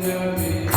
Yoga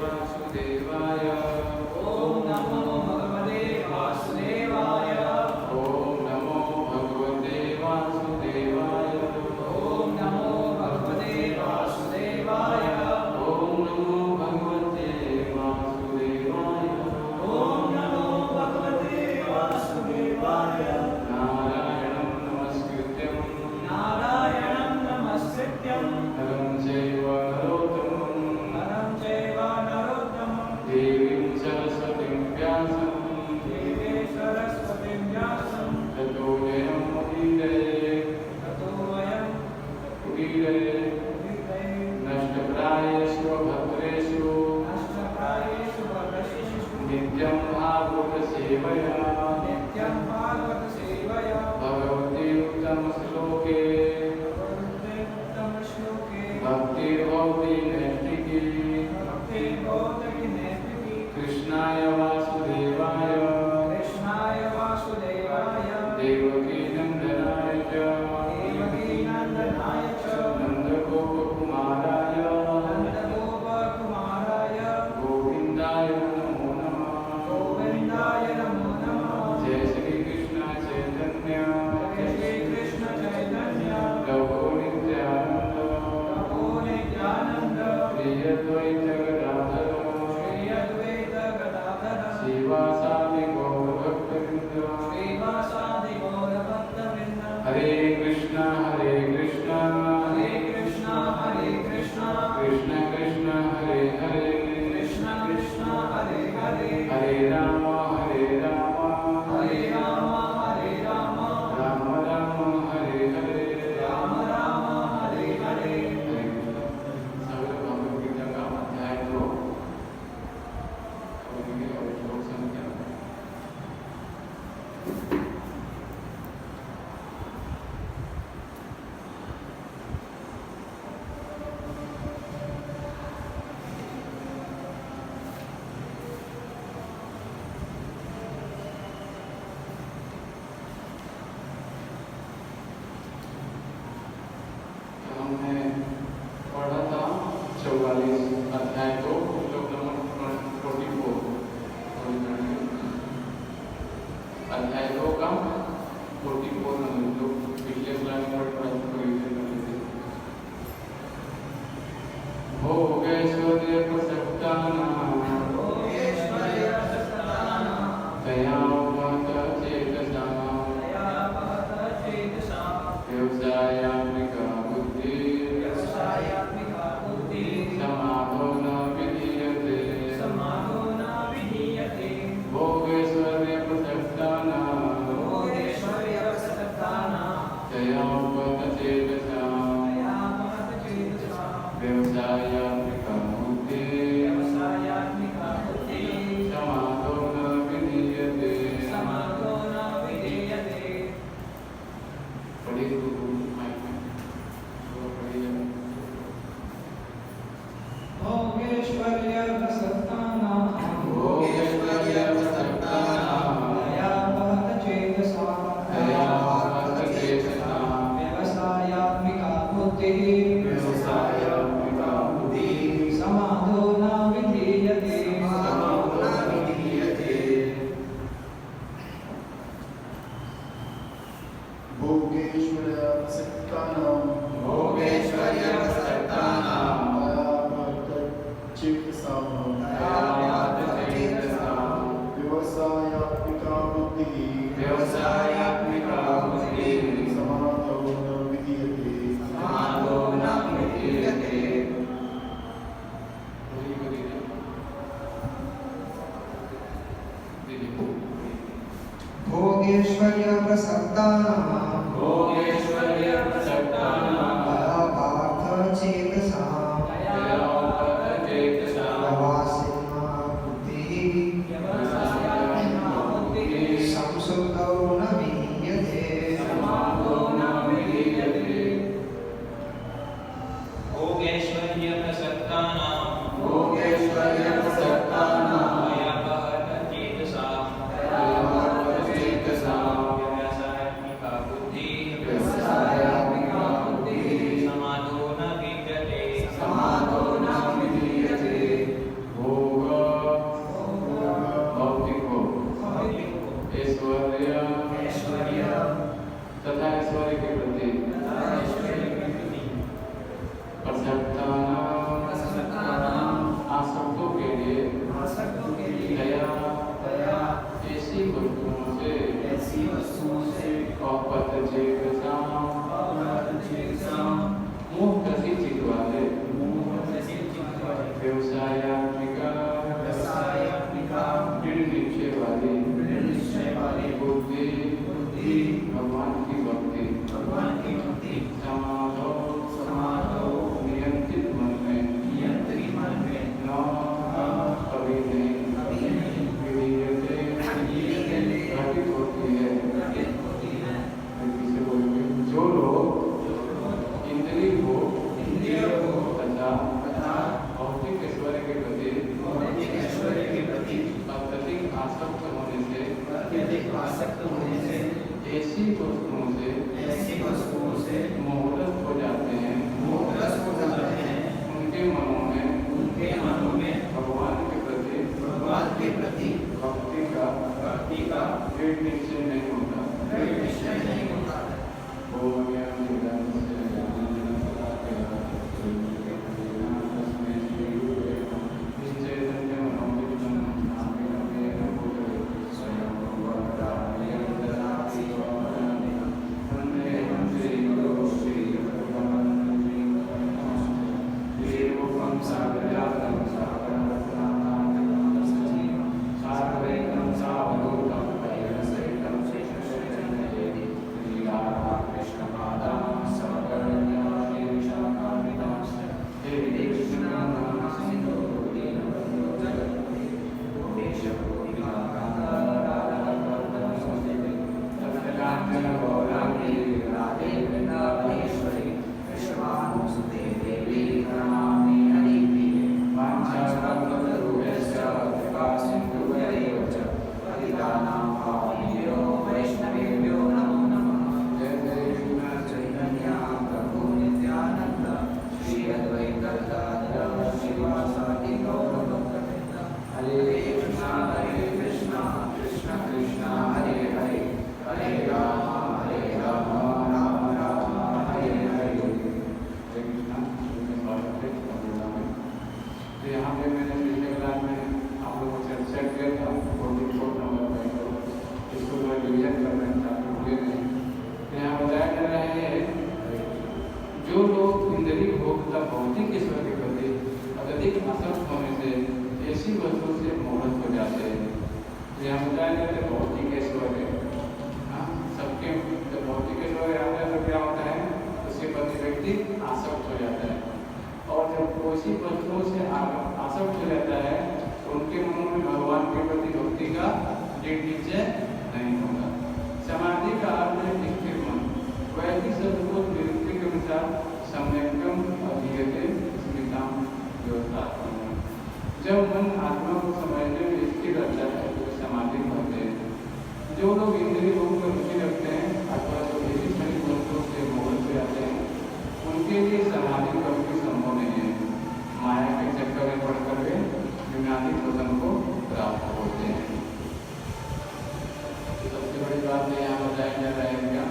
वासुदेवाय। ओम नमो भगवते वासुदेवाय। ओम नमो भगवते वासुदेवाय। ओम नमो भगवते वासुदेवाय। ओम नमो भगवते वासुदेवाय। ओम नमो भगवते वासुदेवाय। नारायणं नमस्कृत्यं नारायणं नमस्कृत्यं नरं चैव नरोत्तमं देवीं सरस्वतीं व्यासं देवे सरस्वतीं व्यासं ततो वयम् उदीरये नष्टप्रायेषु भद्रेषु नष्टप्रायेषु भद्रेषु नित्यं भागवतसेवया नित्यं भागवतसेवया भगवते उत्तमश्लोके उत्तमश्लोके भक्तिर्भवति नैष्ठिकी भक्तिर्भवति नैष्ठिकी कृष्णाय वासुदेवाय कृष्णाय वासुदेवाय देवकी नन्दनाय च देवकी नन्दनाय च नन्दगोपकुमाराय नन्दगोपकुमाराय गोविन्दाय नमो नमः। गोविन्दाय नमो नमः। जय श्री कृष्ण चैतन्य जय श्री कृष्ण चैतन्य प्रभु नित्यानंद प्रभु नित्यानन्द श्री अद्वैत गदाधर श्री अद्वैत गदाधर श्रीवासादि गौरभक्तवृंद श्रीवासादि गौरभक्तवृन्द। हरे कृष्ण हरे कृष्ण हरे कृष्ण हरे कृष्ण कृष्ण कृष्ण हरे हरे कृष्ण कृष्ण हरे हरे हरे राम हरे राम हरे राम हरे राम राम राम हरे हरे राम राम हरे हरे। हरे कृष्ण। सगले भगवद गीता का अध्याय 2 और श्लोक संख्या हमने पढ़ा था 44 अध्याय 2 श्लोक नंबर 44 अध्याय 2 का 44 नंबर जो पिछले स्लाइड में पढ़ा भोगेश्वर्य प्रसक्तानां भोगेश्वर्य प्रसक्तानां दयावत चेतसां दयावत चेतसां व्यवसायात्मिका बुद्धि व्यवसायात्मिका बुद्धि समाधो न विधीयते समाधो न विधीयते। भोगेश्वर्य प्रसक्तानां भोगेश्वर्य प्रसक्तानां दयावत चेतसां दयावत चेतसां व्यवसायात्मिका बुद्धि व्यवसायात्मिका बुद्धि समाधो न विधीयते। समाधो न विधीयते। पढ़िए गुरु माइक में जो पढ़िए भोगेश्वर्य प्रसक्तानां भोगेश्वर्य प्रसक्तानां दयावत चेतसां दयावत चेतसां व्यवसायात्मिका बुद्धिः व्यवसायात्मिका बुद्धि समाधो न विधीयते। समाधो न विधीयते। भोगेश्वर्य प्रसक्तानां भोगेश्वर्य प्रसक्तानां चेतसां दयावत चेतसां व्यवसायात्मिका बुद्धिः व्यवसायात्मिका बुद्धि समाधो न विधीयते। समाधो न विधीयते। भोगेश्वर्य प्रसक्तानां भोगेश्वर्य प्रसक्तानां दयावत चेतसां दयावत चेतसां व्यवसायिका बुद्धिः व्यवसायात्मिका बुद्धि संसुप्तौ न विधीयते। समाधो न विधीयते। भोगेश्वर्य प्रसक्तानां भोगेश्वर्य प्रसक्तानां दयावत चेतसां दयावत चेतसां व्यवसायात्मिका बुद्धिः आसक्त होने से ऐसी वस्तुओं से मोहग्रस्त हो जाते हैं उनके मनों में भगवान के प्रति भक्ति का दृढ़ निश्चय नहीं होता। जो लोग इंद्रिय भोग तथा भौतिक ईश्वर के प्रति अत्यधिक आसक्त होने से ऐसी वस्तुओं से मोहित हो जाते हैं। तो यहाँ बताया जाता है भौतिक ईश्वर है, सबके जब भौतिक ईश्वर आता है तो क्या होता है, उसके प्रति व्यक्ति आसक्त हो जाता है। और जब उसी वस्तुओं से आसक्त हो जाता है तो उनके मनों में भगवान के प्रति भक्ति का दृढ़ निश्चय नहीं होता। समाधि का अर्थ है स्थिर मन। वैदिक शब्दों निरुक्ति के अनुसार सम्यक्तम अधीयते स्मृताम व्यवस्थापन। जब मन आत्मा को समझने में स्थिर रहता है तो समाधि कहते हैं। जो लोग इंद्रिय भोग में रुचि रखते हैं अथवा जो ऐसी शरीर वस्तुओं से मोहित हो जाते हैं उनके लिए समाधि कभी संभव नहीं है। माया के चक्कर में पड़कर वे विनादिक वचन को प्राप्त होते हैं। सबसे बड़ी बात यहाँ बताया जा रहा है क्या,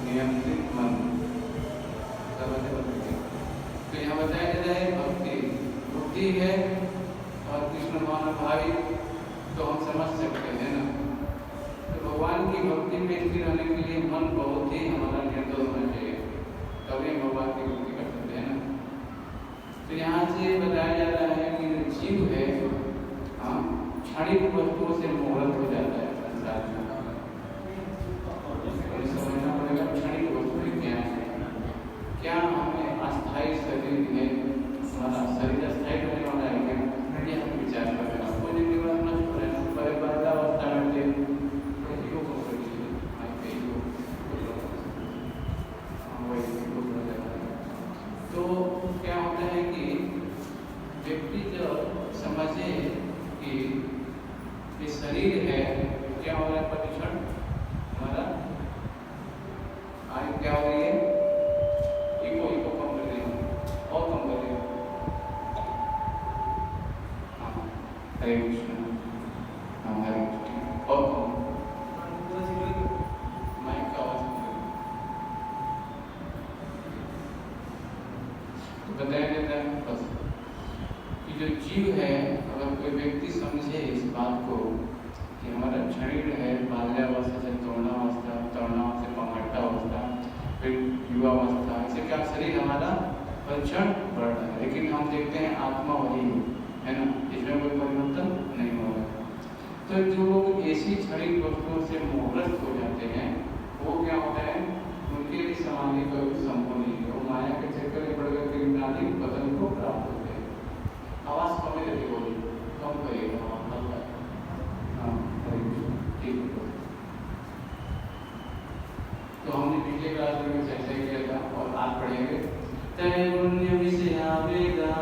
नियंत्रित मन। तो यहाँ बताया जा रहा है भक्ति है और कृष्ण भावना भावी तो हम समझ सकते हैं ना। तो भगवान की भक्ति में स्थिर रहने के लिए मन बहुत ही हमारा निर्दोष होना चाहिए, तभी भगवान की भक्ति कर सकते हैं ना। तो यहाँ से बताया जा रहा है कि जीव है क्षणिक वस्तुओं से मोहित हो जाता है संसार में। समझना पड़ेगा क्षणिक वस्तुएं क्या है, क्या हमें अस्थायी शरीर है, हमारा शरीर अस्थायी होने वाला है क्या, ये हम विचार कर रहे हैं। कोई भी बात नष्ट हो रहा है पर बाल्यावस्था में तो क्या होता है कि व्यक्ति जब समझे कि ये शरीर है, क्या हो रहा है, परीक्षण हमारा आयु क्या हो रही है, इको कम कर रही है और कम कर रही है। हाँ हरे कृष्ण, हाँ हरे कृष्ण और कम माइक का आवाज तो बताया जाता है बस कि जो जीव है, अगर कोई व्यक्ति समझे इस बात को कि हमारा शरीर है बाल्यावस्था से तरुणावस्था, तरुणावस्था से पौगंडावस्था, फिर युवावस्था, इससे क्या शरीर हमारा परीक्षण बढ़ रहा है, लेकिन हम देखते हैं आत्मा वही है ना, इसमें कोई परिवर्तन नहीं हो रहा। तो जो लोग ऐसी क्षणिक वस्तुओं से मोहग्रस्त हो जाते हैं वो क्या होता है, उनके लिए समाधि का संभव नहीं है। वो माया के चक्कर में पड़ गए विनादिक पतन को प्राप्त होते हैं। आवाज कम ही बोली कम करिएगा। तो हमने पिछले क्लास में चर्चा किया था और आज पढ़ेंगे त्रैगुण्य विषया वेदा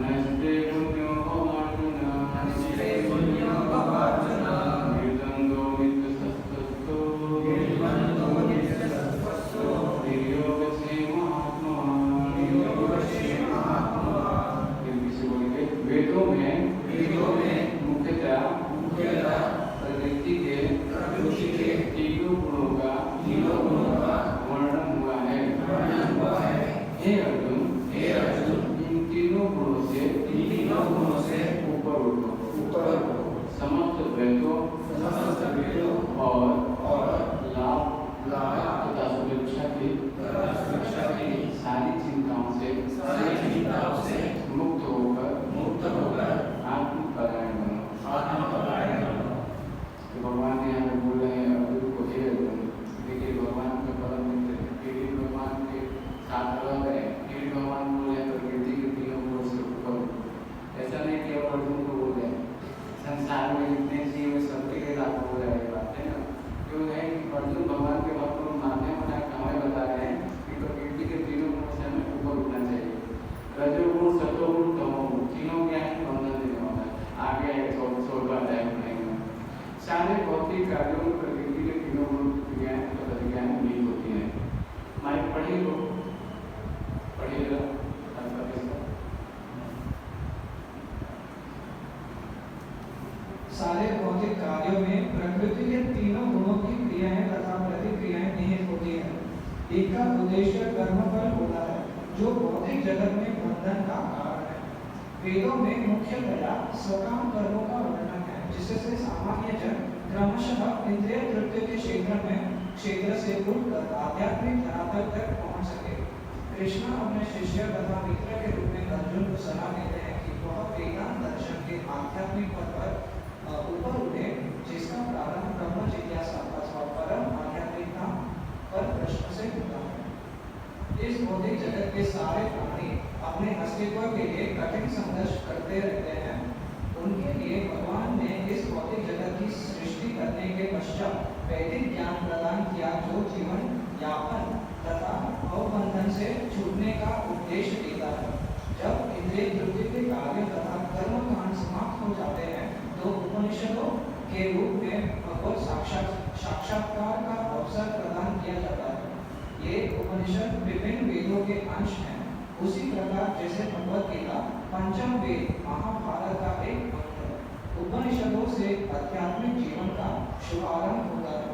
नस्ते गुण्यो अर्जुन भौतिक कार्यों में प्रकृति के तीनों गुण क्रियाएं तथा प्रतिक्रियाएं नहीं होती हैं। माइक पढ़िए लो, पढ़िएगा। सारे भौतिक कार्यों में प्रकृति के तीनों गुणों की क्रियाएं तथा प्रतिक्रियाएं निहित होती हैं। इनका उद्देश्य कर्मफल होता है, जो भौतिक जगत में बंधन का कारण है। वेदों में मुख्यतया सकाम कर्मों का वर्णन है, जिससे सामान्य जन क्रमशः इंद्रिय तृप्ति के क्षेत्र से उठकर आध्यात्मिक धरातल तक पहुंच सके। कृष्ण अपने शिष्य तथा मित्र के रूप में अर्जुन को सलाह देते हैं कि वह वेदांत दर्शन के आध्यात्मिक पद पर ऊपर उठे, जिसका प्रारंभ ब्रह्म जिज्ञासा अथवा परम आध्यात्मिकता पर प्रश्न से होता है। इस भौतिक जगत के सारे प्राणी अपने अस्तित्व के लिए कठिन संघर्ष करते रहते हैं। उनके लिए भगवान ने इस भौतिक जगत की सृष्टि करने के पश्चात वैदिक ज्ञान प्रदान किया, जो जीवन यापन तथा अवबंधन से छूटने का उद्देश्य देता है। जब इंद्रिय तृप्ति के कार्य तथा कर्म कांड समाप्त हो जाते हैं, तो उपनिषदों के रूप में भगवत साक्षात्कार का अवसर प्रदान किया जाता है। ये उपनिषद विभिन्न वेदों के अंश हैं, उसी प्रकार जैसे भगवत गीता पंचम वेद महाभारत का एक अंग है। उपनिषदों से आध्यात्मिक जीवन का शुभारंभ होता है।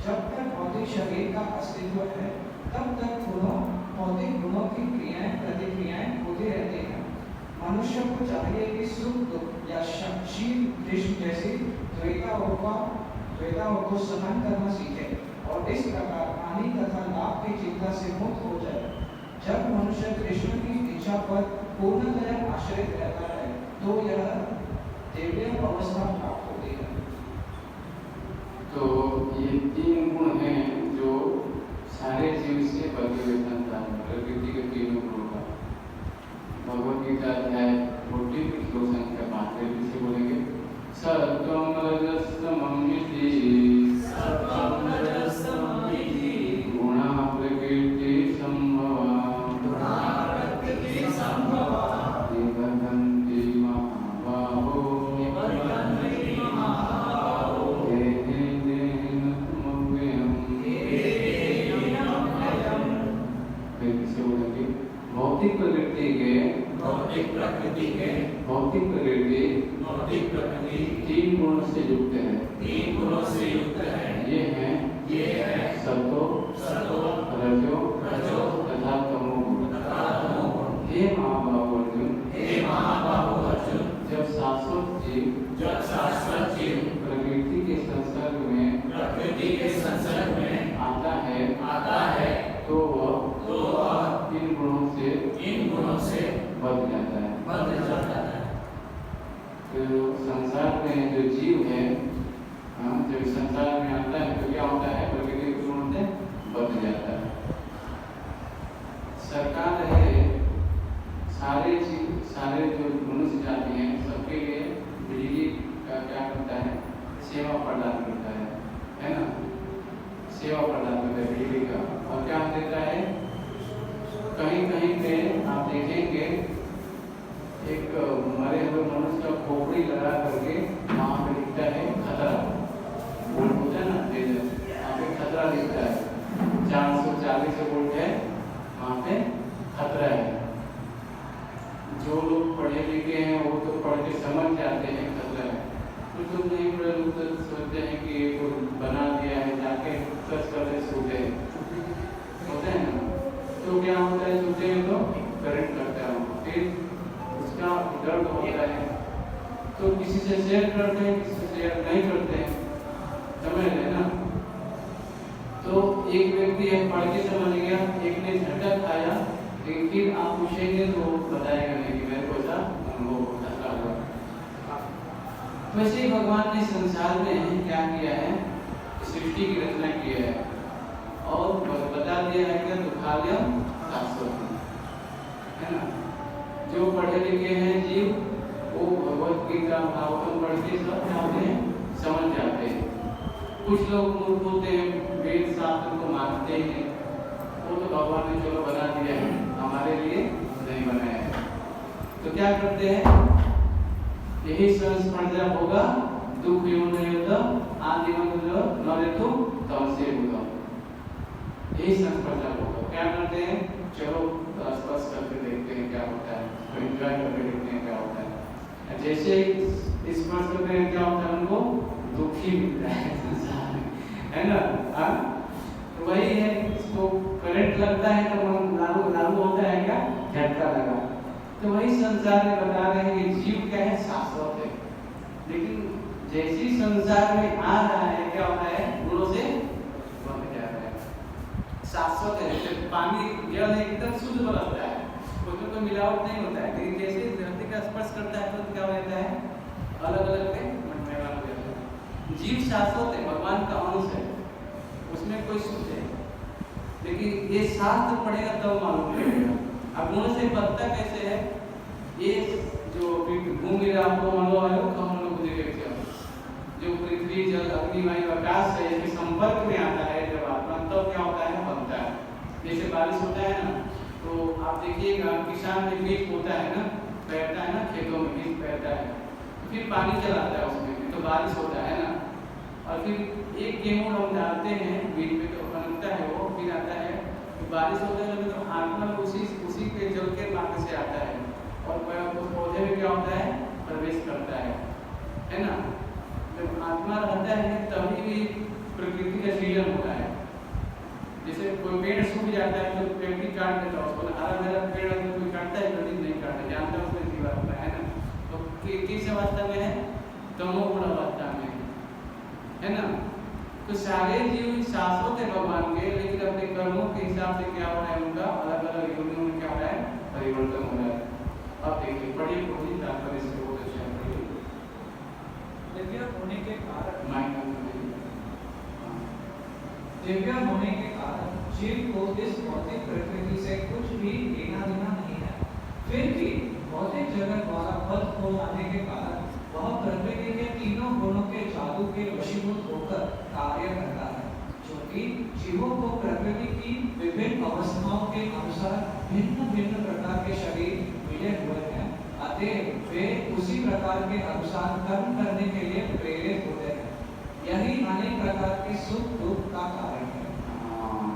जब तक भौतिक शरीर का अस्तित्व है, तब तक भौतिक गुणों की क्रियाएं प्रतिक्रियाएं होती रहती हैं। मनुष्य को चाहिए कि सुख दुख या शील दृष्टि जैसी द्वैताओं को सहन करना सीखे और इस प्रकार हानि तथा लाभ की चिंता से मुक्त हो जाए। जब मनुष्य कृष्ण की इच्छा पर पूर्णतया आश्रित रहता है, तो यह दिव्य अवस्था प्राप्त होती है। तो ये तीन गुण हैं जो सारे जीव से बचे हुए संतान, प्रकृति के तीनों गुणों का। भगवद गीता अध्याय 40 श्लोक संख्या 5 से बोलेंगे। सत्वं रजस्तमं इति गुणा प्रकृति संभवा निबध्नन्ति महाबाहो देहे देहिन तुमव्ययम्। फिर किसे बोलेंगे? भौतिक प्रकृति के तीन गुणों से युक्त है। ये हैं सतो रजो तथा तमोगुण। हे महाबाहो अर्जुन, जब शाश्वत जीव प्रकृति के संसर्ग में आता है, तो वह इन गुणों से बच जाता है। तो संसार में जो जीव है, जब संसार में आता है तो क्या होता है? प्रकृति के गुणों से बच जाता है। सरकार है, सारे जो मनुष्य जाति हैं, सबके लिए बिजली का क्या करता है? सेवा प्रदान करता है ना? सेवा प्रदान करता है बिजली का। और क्या देता है? कहीं कहीं पे आप देखेंगे एक मरे हुए मनुष्य का खोपड़ी लगा करके वहाँ पे लिखता है खतरा। वोल्ट होता है ना, वहाँ पे खतरा लिखता है। 440 वोल्ट है, वहाँ पे खतरा है। जो लोग पढ़े लिखे हैं वो तो पढ़ के समझ जाते हैं खतरा है। कुछ लोग नहीं पढ़े लोग तो सोचते हैं कि ये को बना दिया है, जाके सर्च करते सूटे होते हैं ना। तो क्या होता है? सूटे में तो करंट करता है, फिर उसका दर्द होता है। तो किसी से शेयर करते हैं, किसी से शेयर नहीं करते हैं, समझ रहे ना। तो एक व्यक्ति है पढ़ के समझ गया, एक ने झटका खाया, लेकिन फिर आप पूछेंगे तो बताएगा नहीं कि मेरे को ऐसा अनुभव खतरा हुआ। वैसे ही भगवान ने संसार में क्या किया है? सृष्टि की रचना की है और बता दिया है कि दुखालयम शाश्वत है ना। जो पढ़े लिखे हैं जीव, वो भगवत गीता भागवतम पढ़ के सब जाते हैं, समझ जाते हैं। कुछ लोग मूर्ख होते हैं, वेद शास्त्र को मानते हैं, वो तो भगवान ने चलो बना दिया है, हमारे लिए नहीं बनाया है। तो क्या करते हैं? यही संस्पर्धा होगा दुख युक्त आदिवंत नरेतु तमसे बुद्धम। यही संस्पर्श होगा। क्या करते हैं? चलो स्पर्श करके देखते हैं क्या होता है, तो एंजॉय करके देखते हैं क्या होता है। जैसे स्पर्श करते हैं क्या होता है, उनको दुख ही मिलता है संसार में, है ना? हाँ, तो वही है, इसको करंट लगता है तो लागू होता है क्या? झटका लगा। तो वही संसार में बता रहे हैं कि जीव क्या है? शाश्वत है। लेकिन जैसी संसार में आ रहा है क्या होता है? गुणों से बन जा रहा है। शाश्वत है, जैसे पानी जल एकदम शुद्ध बरसता है, उसमें कोई मिलावट नहीं होता है। लेकिन जैसे धरती का स्पर्श करता है तो क्या हो जाता है? अलग अलग में मनमेला हो जाता है। जीव शाश्वत है, भगवान का अंश है, उसमें कोई शुद्ध है। लेकिन ये शास्त्र पढ़ेगा तब मालूम पड़ेगा। अब गुण से बनता कैसे है? ये जो भूमि आपको अनुभव है वो कम लोग देखते हैं। जो पृथ्वी जल अग्नि वायु आकाश है, इसके संपर्क में आता है जब आत्मा, तब क्या होता है? बनता है। जैसे बारिश होता है ना, तो आप देखिएगा किसान में बीज बोता है ना, बैठता है ना, खेतों में बीज बैठता है, फिर पानी चलाता है उसमें, तो बारिश होता है ना। और फिर एक गेहूँ हम डालते हैं बीज में तो बनता है वो, फिर आता है बारिश होता है तो आत्मा उसी के जल के मार्ग से आता है और उस पौधे में क्या होता है? प्रवेश करता है ना? जब आत्मा रहता है तभी भी प्रकृति का सृजन होता है। जैसे कोई पेड़ सूख जाता है तो पेड़ भी काट देता है, उसको हरा भरा पेड़ अगर कोई काटता है तो नहीं काटता, जानता है उसमें जीवा होता है ना। तो किस अवस्था में है? तमोगुण अवस्था में, है ना? तो सारे जीव शाश्वत है भगवान के, लेकिन अपने कर्मों के हिसाब से क्या हो रहा है? उनका अलग अलग योनियों में क्या हो रहा है? परिवर्तन हो रहा है। अब देखिए, पढ़िए पढ़िए तात्पर्य इसके बहुत अच्छा है। दिव्य होने के कारण दिव्य होने के कारण जीव को इस भौतिक प्रकृति से कुछ भी लेना देना नहीं है। फिर भी भौतिक जगत द्वारा बद्ध हो जाने के कारण वह प्रकृति के तीनों गुणों के जादू के वशीभूत होकर कार्य करता है, क्योंकि जीवों को प्रकृति की विभिन्न अवस्थाओं के अनुसार भिन्न भिन्न प्रकार के शरीर मिले हुए हैं। अतः वे उसी प्रकार के अनुसार कर्म करने के लिए प्रेरित होते हैं। यही अनेक प्रकार के सुख दुख का कारण है।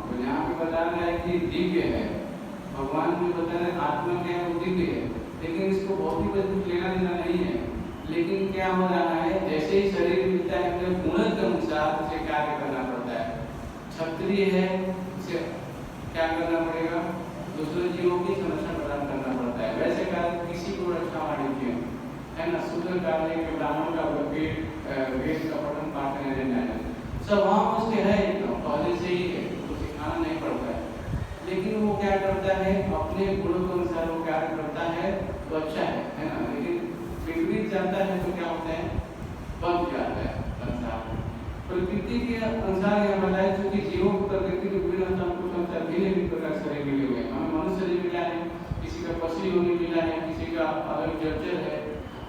तो यहाँ पे बता रहा है कि दिव्य है, भगवान भी बता रहे आत्मा क्या है? वो दिव्य है, लेकिन इसको भौतिक कुछ लेना देना नहीं है। लेकिन क्या हो रहा है? जैसे ही शरीर मिलता है तो गुण के अनुसार उसे कार्य करना पड़ता है। क्षत्रिय है, उसे क्या करना पड़ेगा? दूसरे जीवों की संरक्षण प्रदान करना पड़ता है। वैसे कार्य किसी को रक्षा वाणिज्य है ना, शूद्र कार्य के ब्राह्मण का वेद का पठन पाठ करने देना है, सब वहाँ उसके है एकदम पहले से ही है, तो सिखाना नहीं पड़ता है। लेकिन वो क्या करता है? अपने गुणों के अनुसार वो कार्य करता है तो अच्छा है ना। लेकिन विपरीत जाता है तो क्या होता है? बंध जाता है संसार में। प्रकृति के अनुसार यह बताया, चूंकि जीवों को प्रकृति के विभिन्न अनुसार भिन्न प्रकार शरीर मिले हुए हैं। हमें मनुष्य शरीर मिला है, किसी का पशु योनि मिला है, किसी का अलग जर्जर है,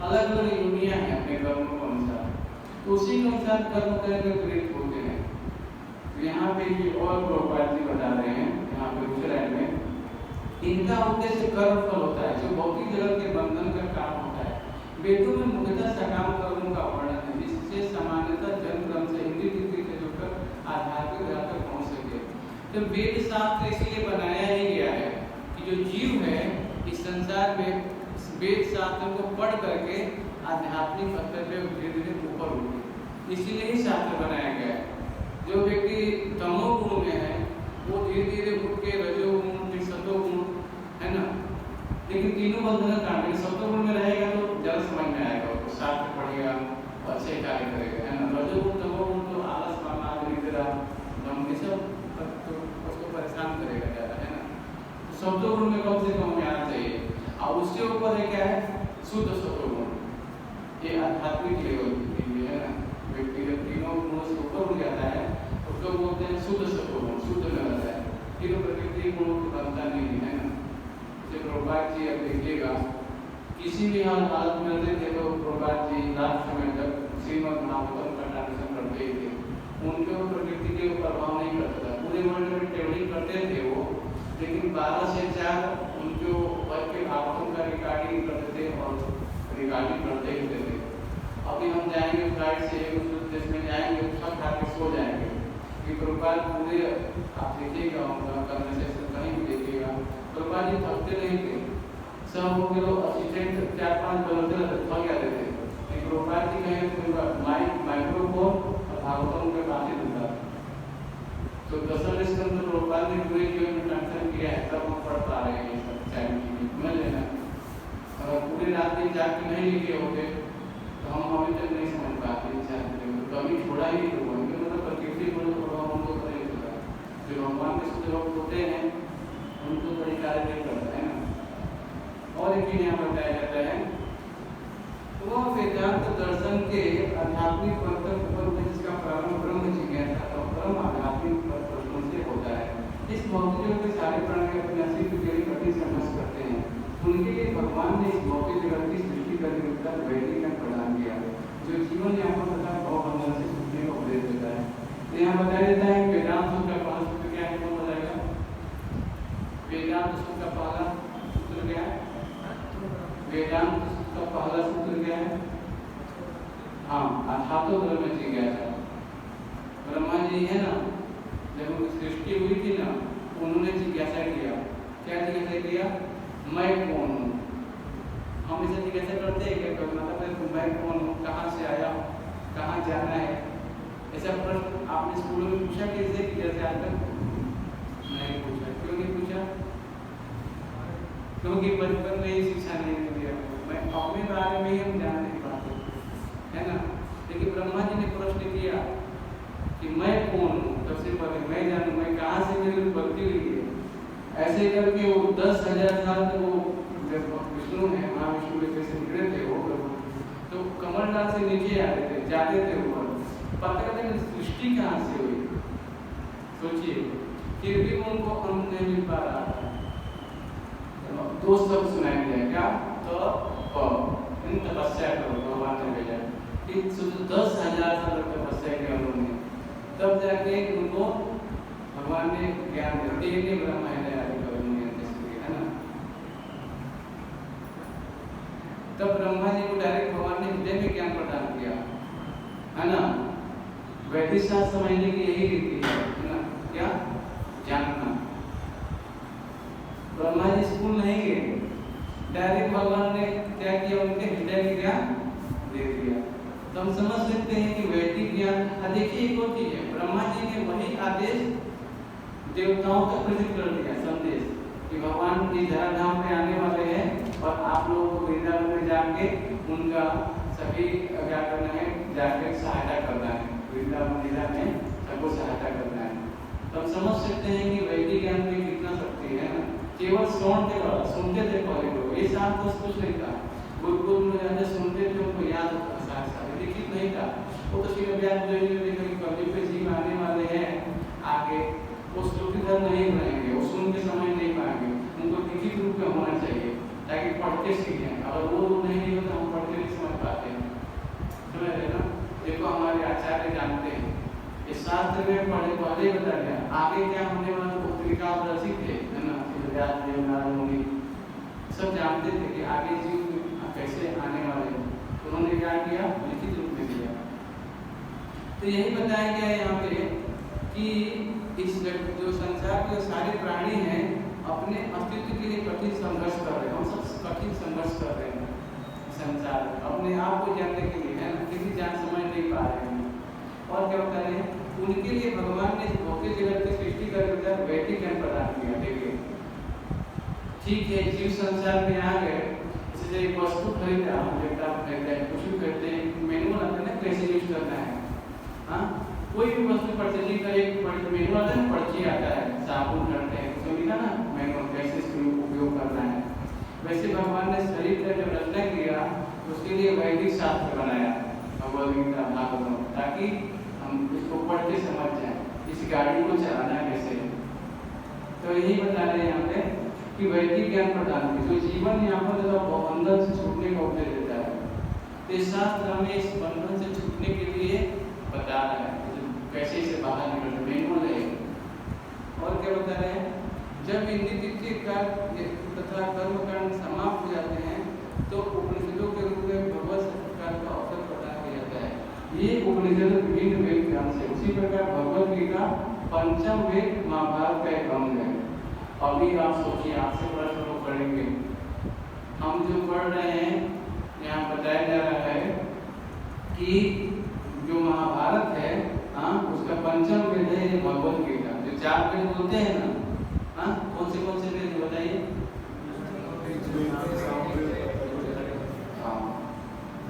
अलग अलग योनियां हैं अपने कर्मों के अनुसार, तो उसी के अनुसार कर्म करने में प्रेरित होते हैं। तो यहाँ पे ये और प्रॉपर्टी बता रहे हैं, यहाँ पे दूसरा में इनका उद्देश्य कर्म फल होता है, जो भौतिक जगत के बंधन का काम होता है। वेदों में मुख्यतः सकाम कर्मों का वर्णन है, जिससे सामान्यतः जन्म कर्म से इंद्रिय वृत्ति से जुड़कर आध्यात्मिक राह तक पहुँच सके। तो वेद शास्त्र इसलिए बनाया ही गया है कि जो जीव है इस संसार में वेद शास्त्र को पढ़ करके आध्यात्मिक स्तर पे धीरे धीरे ऊपर उठे, इसीलिए ही शास्त्र बनाया गया है। जो व्यक्ति तमोगुण में है वो धीरे धीरे उठ के रजोगुण फिर सतोगुण, है ना। लेकिन तीनों बंधन का काम, सतोगुण में रहेगा तो जल्द समझ में आएगा, उसको शास्त्र पढ़ेगा अच्छे कार्य करेगा, है ना। रजोगुण तमोगुण तो आलस माना निद्रा ये सब तो उसको परेशान करेगा ज़्यादा, है ना। तो सतोगुण में कम से कम आना चाहिए। और उसके ऊपर है क्या है? शुद्ध सतोगुण, ये आध्यात्मिक लेवल के लिए, है ना। व्यक्ति जब तीनों गुणों से ऊपर हो जाता है उसको बोलते हैं शुद्ध सतोगुण, शुद्ध में रहता है, तीनों प्रकृति गुणों की बनता नहीं है ना। जैसे प्रभुपाद जी अब देखिएगा किसी भी हालत में रहते थे तो प्रभुपाद जी लास्ट समय तक श्रीमद् भागवतम का ट्रांसलेशन करते ही थे, उनके ऊपर प्रकृति के प्रभाव नहीं पड़ता था। पूरे वर्ल्ड में ट्रेवलिंग करते थे वो, लेकिन 12 से 4 उनको वर्ग के भागवतों का रिकॉर्डिंग करते थे और रिकॉर्डिंग करते ही थे। अभी हम जाएंगे फ्लाइट से उस देश में जाएंगे तो सब खा के सो जाएंगे। कि प्रभुपाद पूरे आप देखिएगा उनका कन्वर्सेशन कहीं भी देखिएगा, प्रभुपाद जी थकते नहीं थे। सब वो लोग असिस्टेंट 4-5 बदलते रहते, थक जाते थे। लेकिन प्रभुपाद जी कहें माइक्रोफोन और भागवतम के बात ही दूंगा। तो 10वें स्कंद में प्रभुपाद ने पूरे जीवन में ट्रांसफर किया है, तब हम पढ़ पा रहे हैं ये सब टाइम की समझ लेना। अगर पूरे रात दिन जाग के नहीं लिखे होते तो हम अभी तक नहीं समझ पाते कभी छोड़ा ही नहीं हुआ। मतलब प्रकृति को प्रभाव उनको नहीं होता, जो भगवान के शुद्ध लोग होते हैं उनको बड़ी कार्य नहीं करता है ना। और एक चीज यहाँ बताया जाता है तो वह वेदांत दर्शन के आध्यात्मिक पर जिसका प्रारंभ ब्रह्म जिज्ञासा तो परम आध्यात्मिक प्रश्नों से होता है। इस भौतिक के सारे प्राणी अपने अस्तित्व के लिए कठिन संघर्ष करते हैं, उनके लिए भगवान ने इस भौतिक जगत की सृष्टि करने का वैदिक ज्ञान प्रदान किया जो जीवन यापन तथा भवबंधन से छूटने का उपदेश देता है। तो यहाँ बताया जाता है वेदांत सूत्र का पहला सूत्र क्या है, कौन बताएगा? वेदांत सूत्र का पहला सूत्र क्या है? वेदांत सूत्र का पहला सूत्र क्या है? हाँ, अथातो ब्रह्म जिज्ञासा। ब्रह्मा जी है ना, जब उनकी सृष्टि हुई थी ना, उन्होंने जिज्ञासा किया। क्या जिज्ञासा किया? मैं कौन हूँ। हम इसे जिज्ञासा करते हैं कि मतलब मैं कौन हूँ, कहाँ से आया हूँ, कहाँ जाना है। ऐसा प्रश्न आपने स्कूलों में पूछा कैसे कि जैसे आज तक नहीं पूछा। क्यों नहीं पूछा? क्योंकि बचपन में ही शिक्षा नहीं मिली। मैं अपने बारे में ही हम जान नहीं पाते, है ना। लेकिन ब्रह्मा जी ने प्रश्न किया कि मैं कौन हूँ, सबसे पहले मैं जानूँ मैं कहाँ से मेरी उत्पत्ति हुई है। ऐसे करके वो 10,000 साल तक वो जब विष्णु है महाविष्णु के जैसे निकले थे वो प्रभु, तो कमलनाथ से नीचे आते थे, जाते थे ऊपर, पता करते सृष्टि कहाँ से हुई। सोचिए, फिर भी उनको अंत नहीं मिल पा रहा था। दो शब्द सुनाई दिया, क्या? तो तपस्या करो, भगवान ने भेजा। 10,000 साल तपस्या किया उन्होंने, तब जाके उनको भगवान ने ज्ञान दिया। ब्रह्मा है ना। तब ब्रह्मा जी को डायरेक्ट भगवान ने हृदय में ज्ञान प्रदान किया, है ना। वैदिक शास्त्र समझने की यही रीति है ना, क्या? जानना। ब्रह्मा जी स्कूल नहीं गए, डायरेक्ट भगवान ने क्या किया? उनके हृदय में ज्ञान दे दिया। तो हम समझ सकते हैं कि वैदिक ज्ञान। देखिए एक और चीज है, ब्रह्मा जी ने वही आदेश देवताओं तक प्रेषित कर दिया संदेश कि भगवान की धराधाम में आने वाले हैं और आप लोगों को वृंदावन में जाके उनका सभी क्या करना है, जाके सहायता करना है, वृंदावन जिला में सबको सहायता करना है। तो हम समझ सकते हैं कि वैदिक ज्ञान में कितना शक्ति है ना। केवल सुनते थे पहले लोग, ये साथ तो कुछ नहीं था। गुरुकुल में जाते सुनते थे, उनको याद होता साथ लिखित नहीं था। वो तो सिर्फ व्यास कभी पे जी आने वाले हैं आगे, वो श्रुतिधर नहीं रहेंगे, वो सुन के समझ नहीं पाएंगे। उनको लिखित रूप में होना चाहिए ताकि पढ़ के सीखें। अगर वो रूप नहीं होता हम पढ़ के नहीं समझ पाते हैं, समझ रहे ना। देखो हमारे आचार्य जानते हैं, इस शास्त्र में पहले बता दिया, आगे क्या होने वाला पत्रिका रसिक थे, है ना। व्यास देव नारद मुनि सब जानते थे कि आगे जीव कैसे आने वाले हैं। तो उन्होंने क्या किया? लिखित रूप में दिया। तो यही बताया गया है यहाँ पे कि इस जो संसार के सारे प्राणी हैं अपने अस्तित्व के लिए कठिन संघर्ष कर रहे हैं। हम सब कठिन संघर्ष कर रहे हैं संसार अपने आप को जानने के लिए, है ना। किसी जान समझ नहीं पा रहे हैं। और क्या बता रहे हैं? उनके लिए भगवान ने भौतिक जगत की सृष्टि करके वैदिक ज्ञान प्रदान किया। देखिए ठीक है, जीव संसार में आ गए, जैसे एक वस्तु खरीदा, लैपटॉप खरीदा है, कुछ भी खरीदते हैं, मैनुअल आता है ना कैसे यूज करना है। हाँ, कोई भी वस्तु परचेजिंग का एक मैनुअल आता है, पर्ची आता है, साबुन करते हैं उसमें लिखा ना मैनुअल कैसे इसका उपयोग करना है। वैसे भगवान ने शरीर का जब रचना किया उसके लिए वैदिक शास्त्र बनाया, भगवद गीता भागवतम, ताकि हम इसको पढ़ के समझ जाए इस गाड़ी को चलाना कैसे। तो यही बता रहे हैं यहाँ पे कि वैदिक ज्ञान प्रदान की जो जीवन यापन तथा बंधन से छूटने का उपदेश देता है। तो शास्त्र हमें इस बंधन से छूटने के लिए बता रहा है कैसे इसे बाहर निकलना मैनुअल है। और क्या बता रहे हैं? जब इंद्रिय तथा कर्म कांड समाप्त हो जाते हैं तो उपनिषदों के रूप में भगवत साक्षात्कार का अवसर विभिन्न वेद ध्यान से। उसी प्रकार भगवत गीता पंचम वेद महाभारत का एक अंग है। अभी आप सोचिए, आपसे प्रश्न लोग पढ़ेंगे, हम जो पढ़ रहे हैं यहाँ बताया जा रहा है कि जो महाभारत है उसका पंचम वेद है ये भगवत गीता। जो 4 वेद बोलते हैं ना, कौन से वेद बताइए?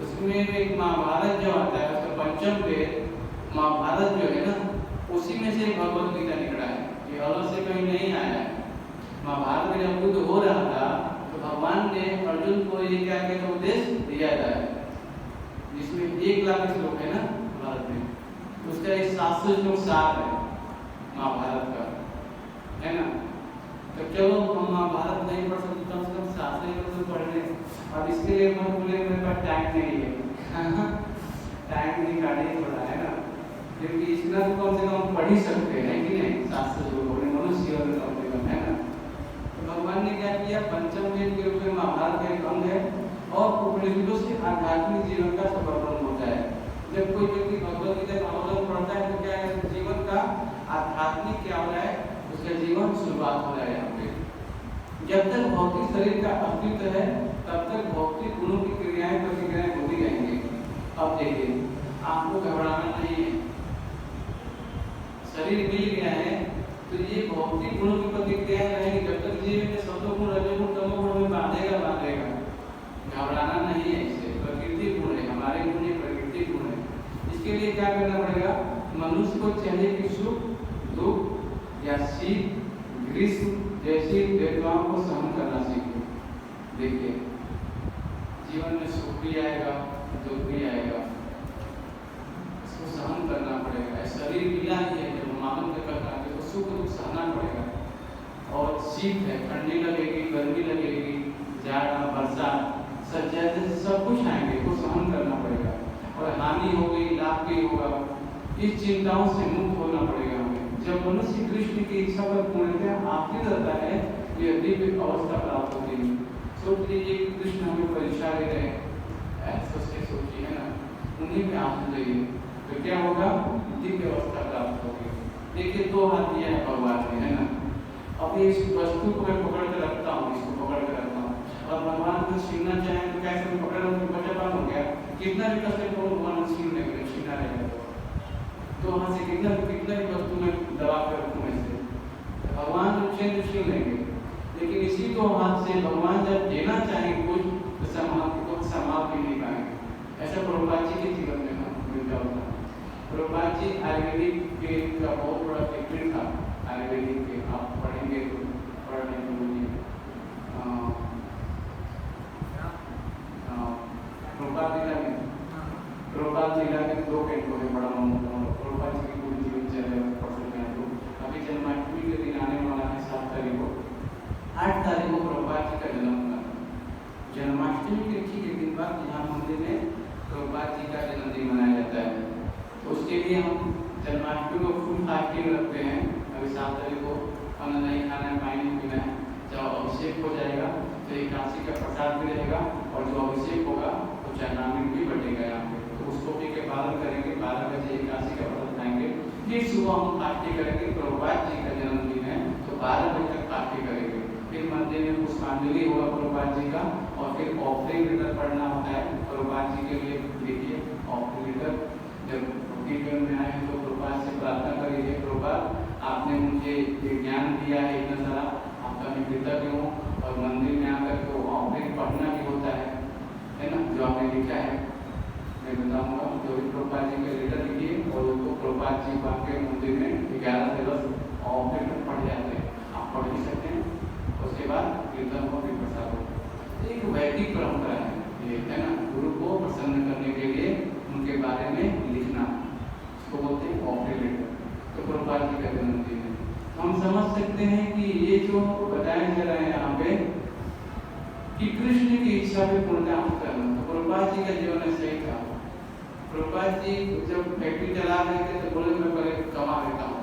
उसमें एक महाभारत जो आता है उसका पंचम वेद महाभारत जो है ना, उसी में से भगवत गीता निकला है। ये अलग से कहीं नहीं आया है। महाभारत में जब युद्ध हो रहा था तो भगवान ने अर्जुन को ये क्या कहते उपदेश दिया जाए, जिसमें 1 लाख श्लोक है ना भारत में, उसका एक 700 श्लोक सार है महाभारत का, है ना। तो चलो हम महाभारत नहीं पढ़ सकते, कम से कम 700 पढ़ लें। और इसके लिए मत बोले मेरे पास टाइम नहीं है, टाइम निकालिए थोड़ा, है ना, क्योंकि इतना तो कम से कम पढ़ ही सकते हैं कि नहीं, 700 श्लोक अपने मनुष्य और कम से कम, है ना। तो भगवान ने क्या किया, पंचम वेद के रूप में महाभारत का एक अंग है और उपनिषदों से आध्यात्मिक जीवन का समर्पण होता है। जब कोई व्यक्ति भगवत गीता का अवलोकन पढ़ता है तो क्या है, जीवन का आध्यात्मिक क्या हो रहा है, उसका जीवन शुरुआत हो रहा है यहाँ पे। जब तक भौतिक शरीर का अस्तित्व है तब तक भौतिक गुणों की क्रियाएं प्रतिक्रियाएं होती रहेंगी। अब देखिए, आपको घबराना नहीं है, शरीर मिल गया है तो ये भौतिक गुणों की प्रतिक्रियाएं रहेंगी। जब तक जीव में सत्वगुण रजोगुण तमोगुण में बांधेगा। घबराना नहीं है, इससे प्रकृति गुण है, हमारे गुण ये प्रकृति गुण है। इसके लिए क्या करना पड़ेगा, मनुष्य को चाहिए कि सुख दुख या शीत ग्रीष्म जैसी वेदनाओं को सहन करना सीखे। देखिए, जीवन में सुख भी आएगा दुख भी आएगा, इसको सहन करना पड़ेगा। शरीर मिला ही है, जब मानव में करना है तो सुख दुख सहना पड़ेगा। और शीत है, ठंडी लगेगी, गर्मी लगेगी, जाड़ा बरसात सब कुछ आएंगे, वो सहन करना पड़ेगा। और हानि हो गई, लाभ भी होगा, इस चिंताओं से मुक्त होना पड़ेगा हमें। जब मनुष्य कृष्ण की इच्छा पर पूर्णतः आखिर रहता है, ये दिव्य अवस्था प्राप्त होती है। सोच लीजिए कि कृष्ण हमें परीक्षा ले रहे हैं, ऐसा सोचिए, है ना, उन्हीं में आंसू जाइए तो क्या होगा, दिव्य अवस्था प्राप्त होगी। देखिए, 2 हाथ दिया है भगवान ने, है ना। अब इस वस्तु को मैं पकड़ कर रखता हूँ, इसको पकड़ कर रखता हूँ, और भगवान को छीनना चाहे तो कैसे मैं पकड़ लूँ, बचा बंद हो गया। कितना भी कष्ट को भगवान छीन लेंगे, छीना रहेगा। तो वहाँ से कितना भी वस्तु में दबा कर रखूँ ऐसे, भगवान तो छीन लेंगे। लेकिन इसी 2 हाथ से भगवान जब देना चाहे कुछ तो संभाल भी नहीं पाएंगे। ऐसा प्रभुपाद जी के जीवन में मिलता होता। प्रभुपाद जी आयुर्वेदिक के का बहुत बड़ा फैक्ट्री था, आयुर्वेदिक के, आप पढ़ेंगे तो पढ़ लेंगे। प्रभुपाद जिला में 2 कैंपों में बड़ा प्रभुपाद जी की पूरी जीवन चर्या पढ़ सकते हैं। तो अभी जन्माष्टमी के दिन आने वाला है 7 तारीख को, 8 तारीख को प्रभुपाद जी का जन्म हुआ। जन्माष्टमी के ठीक एक दिन बाद यहाँ मंदिर में प्रभुपाद जी का जन्मदिन मनाया जाता है। तो उसके लिए हम जन्माष्टमी को फुल फास्टिंग रखते हैं। अभी 7 तारीख को खाना नहीं खाना है, पानी नहीं पीना है। जब अभिषेक हो जाएगा तो एकादशी का प्रसाद भी रहेगा, और जो अभिषेक होगा तो चरणामृत भी बटेगा यहाँ पे, तो उसको पी के पालन करेंगे। 12 बजे एकादशी का प्रसाद खाएंगे, फिर सुबह हम पार्टी करेंगे। प्रभुपाद जी का जन्मदिन है तो 12 बजे तक पार्टी करेंगे। फिर मंदिर में पुष्पांजलि होगा प्रभुपाद जी का, और फिर ऑफरिंग लेटर पढ़ना होता है प्रभुपाद जी के लिए। देखिए, ऑफरिंग लेटर जब जीवन में आए तो प्रभुपाद से प्रार्थना करिए, प्रभुपाद आपने मुझे ये ज्ञान दिया है इतना सारा, आपका मैं कृतज्ञ हूँ। और मंदिर में आकर के ऑफरिंग पढ़ना भी होता है ना, जो आपने लिखा है मैं बताऊँगा। जो भी प्रभुपाद जी का लेटर लिखिए और उसको प्रभुपाद जी को आपके मंदिर में 11 से 10 ऑफरिंग पढ़ जाते हैं, आप पढ़ भी सकते हैं। उसके बाद कीर्तन को भी प्रसाद हो। एक वैदिक परंपरा है ये, है ना, गुरु को प्रसन्न करने के लिए उनके बारे में लिखना, इसको बोलते हैं ऑफरिंग लेटर। तो प्रभुपाद जी का जन्मदिन है, हम समझ सकते हैं कि ये जो बताया जा रहा है यहाँ पे कि कृष्ण की इच्छा पे पूर्णता करना, तो प्रभुपाद जी का जीवन ऐसे ही था। प्रभुपाद जी जब फैक्ट्री चला रहे थे तो बोले मैं पहले कमा लेता हूँ,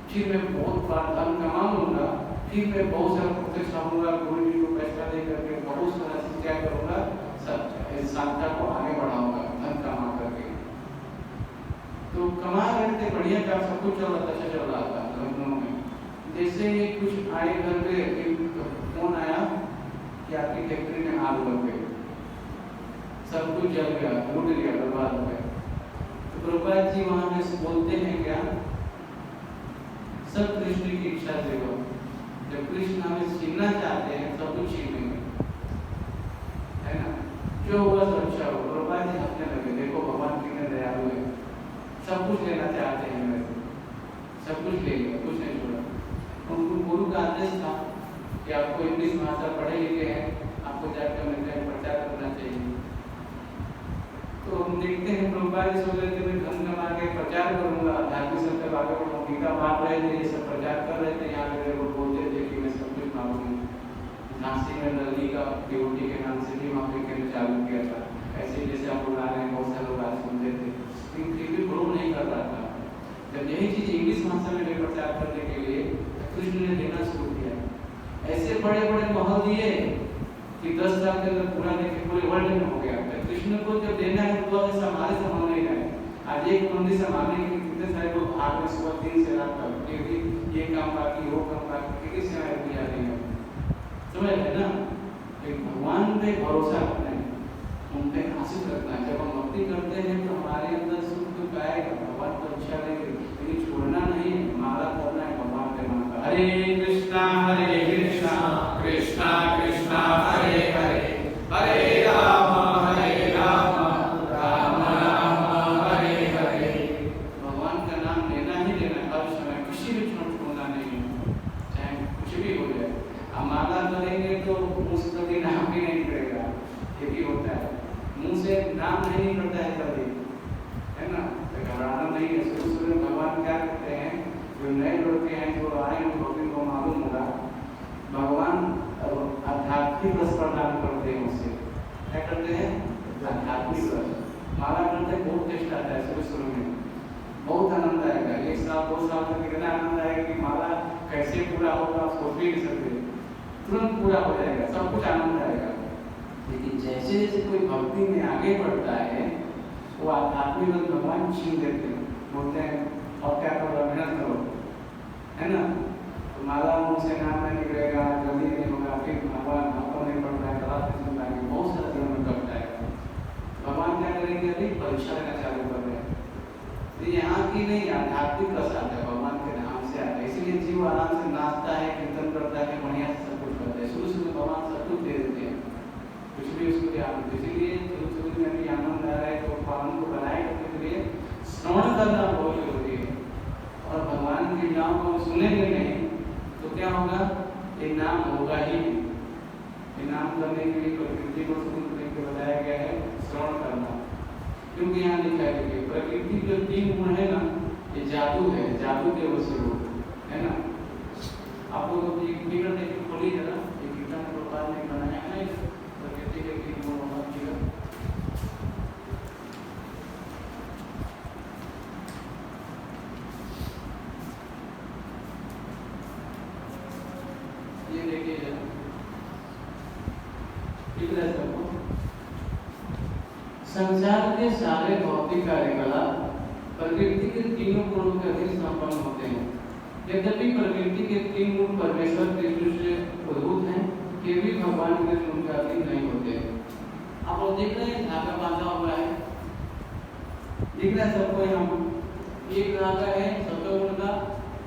फिर मैं बहुत बार धन कमा लूंगा, फिर मैं बहुत सारा प्रतिष्ठा होगा, गुरु जी को पैसा दे करके बहुत सारा शिक्षा करूंगा, संस्था को आगे बढ़ाऊंगा धन कमा करके। तो तो कमा रहे थे, बढ़िया काम सब कुछ चल रहा था लखनऊ में। जैसे ही कुछ आए घर पे, एक फोन आया कि आपकी फैक्ट्री में आग लग गई, सब कुछ जल गया, लूट गया, बर्बाद हो गया। तो प्रभुपाद जी वहां में बोलते हैं क्या, सब कृष्ण की इच्छा से हो। जब कृष्ण हमें छीनना चाहते हैं सब कुछ छीनेंगे, है ना। जो हुआ तो अच्छा हो। प्रभुपाद जी हंसने लगे, देखो भगवान कितने दयालु है, सब कुछ लेना चाहते हैं मेरे, सब कुछ ले लिया, कुछ नहीं छोड़ा। उनको गुरु का आदेश था कि आपको इंग्लिश भाषा पढ़े लिखे हैं, आपको जाकर मेरे प्रचार करना चाहिए। तो हम देखते हैं प्रभुपाद जी सोच रहे थे मैं धन कमा के प्रचार करूंगा, धार्मिक सत्य आगे बढ़ाऊंगा, गीता बांट रहे थे, ये सब प्रचार कर रहे थे। यहाँ पे लोग बोलते थे कि मैं सब कुछ मांगूंगा। नासिक में नदी का ड्यूटी के नाम से भी वहाँ पे केंद्र चालू किया था। ऐसे जैसे आप लोग आ रहे हैं, बहुत सारे लोग आज सुनते थे, लेकिन फिर भी ग्रो नहीं कर रहा था। जब यही चीज इंग्लिश भाषा में प्रचार करने के लिए कृष्ण ने देना शुरू किया। ऐसे बड़े बड़े महल दिए कि 10 साल के अंदर पूरा देखिए पूरे वर्ल्ड में हो गया। कृष्ण को जब देना है तो ऐसा हमारे संभव नहीं है। आज एक मंदिर संभालने के लिए कितने सारे लोग भाग में सुबह 3 से रात तक, ये काम बाकी, वो काम बाकी, किसी सेवाएं की जा रही है, समझ रहे ना। एक भगवान पे भरोसा रखना है, उन पे आशिक रखना है। जब हम भक्ति करते हैं तो हमारे अंदर सुख तो आएगा, भगवान को अच्छा लगेगा, लेकिन छोड़ना नहीं है, माला करना है भगवान के नाम का। हरे कृष्णा कृष्णा कृष्णा हरे हरे, हरे राम राम राम हरे हरे। भगवान का नाम लेना ही लेना, हर समय किसी भी क्षण छोड़ना नहीं है, चाहे कुछ भी हो जाए। अब माला करेंगे तो मुंह से कभी नाम भी नहीं करेगा, ये भी होता है, मुंह से नाम नहीं निकलता है कभी, है ना। तो घबराना नहीं है। शुरू में भगवान क्या करते हैं, जो नए लड़के हैं जो आए उनको मालूम होगा, भगवान आध्यात्मिक रस प्रदान करते हैं। उससे क्या करते हैं, आध्यात्मिक रस माला करते हैं, बहुत टेस्ट आता है। शुरू में बहुत आनंद आएगा, 1 साल 2 साल तक इतना आनंद आएगा कि माला कैसे पूरा होगा आप सोच भी नहीं सकते, तुरंत पूरा हो जाएगा, सब कुछ आनंद आएगा। लेकिन जैसे जैसे कोई भक्ति में आगे बढ़ता है, वो आध्यात्मिक रस भगवान छीन देते हैं, बोलते हैं और क्या करो, मेहनत करो, है ना। तो माला मुंह से नाम नहीं निकलेगा, जल्दी नहीं होगा, फिर भगवान आपको नहीं पड़ता है, कला से सुनता है, बहुत सारा जीवन में करता है। भगवान क्या करेंगे, अभी परीक्षा लेना चालू कर रहे हैं। तो यहाँ की नहीं, आध्यात्मिक रस आता है, भगवान के नाम से आता है। इसीलिए जीव आराम से नाचता है, कीर्तन करता है, बढ़िया से सब कुछ करता है। शुरू शुरू में भगवान सब कुछ दे देते हैं, कुछ भी उसको ध्यान देते। इसीलिए शुरू में अभी आनंद आ रहा है तो पालन को बनाए रखने के लिए श्रवण करना बहुत जरूरी है। और भगवान के नाम को सुनेंगे नहीं तो क्या होगा, ये नाम होगा ही। ये नाम करने के लिए प्रकृति को सुनने के बताया गया है, श्रवण करना। क्योंकि यहाँ लिखा है कि प्रकृति के 3 गुण है ना, ये जादू है, जादू के वो स्वरूप है ना। आप लोग एक फिगर देखिए, खोलिए जरा, ये कीर्तन प्रभुपाद ने बनाया है प्रकृति के 3 गुण होना चाहिए। ये देखिए जरा, ठीक है सबको। संसार के सारे भौतिक कार्यकलाप प्रकृति के 3 गुणों के अधीन संपन्न होते हैं। यद्यपि प्रकृति के 3 गुण परमेश्वर के दृष्टि से उद्भूत हैं, फिर भी भगवान के उनके अधीन नहीं होते। आप लोग देख रहे हैं धागा बांधा हुआ है, दिख रहा है सबको यहाँ। एक धागा है सत्वगुण का,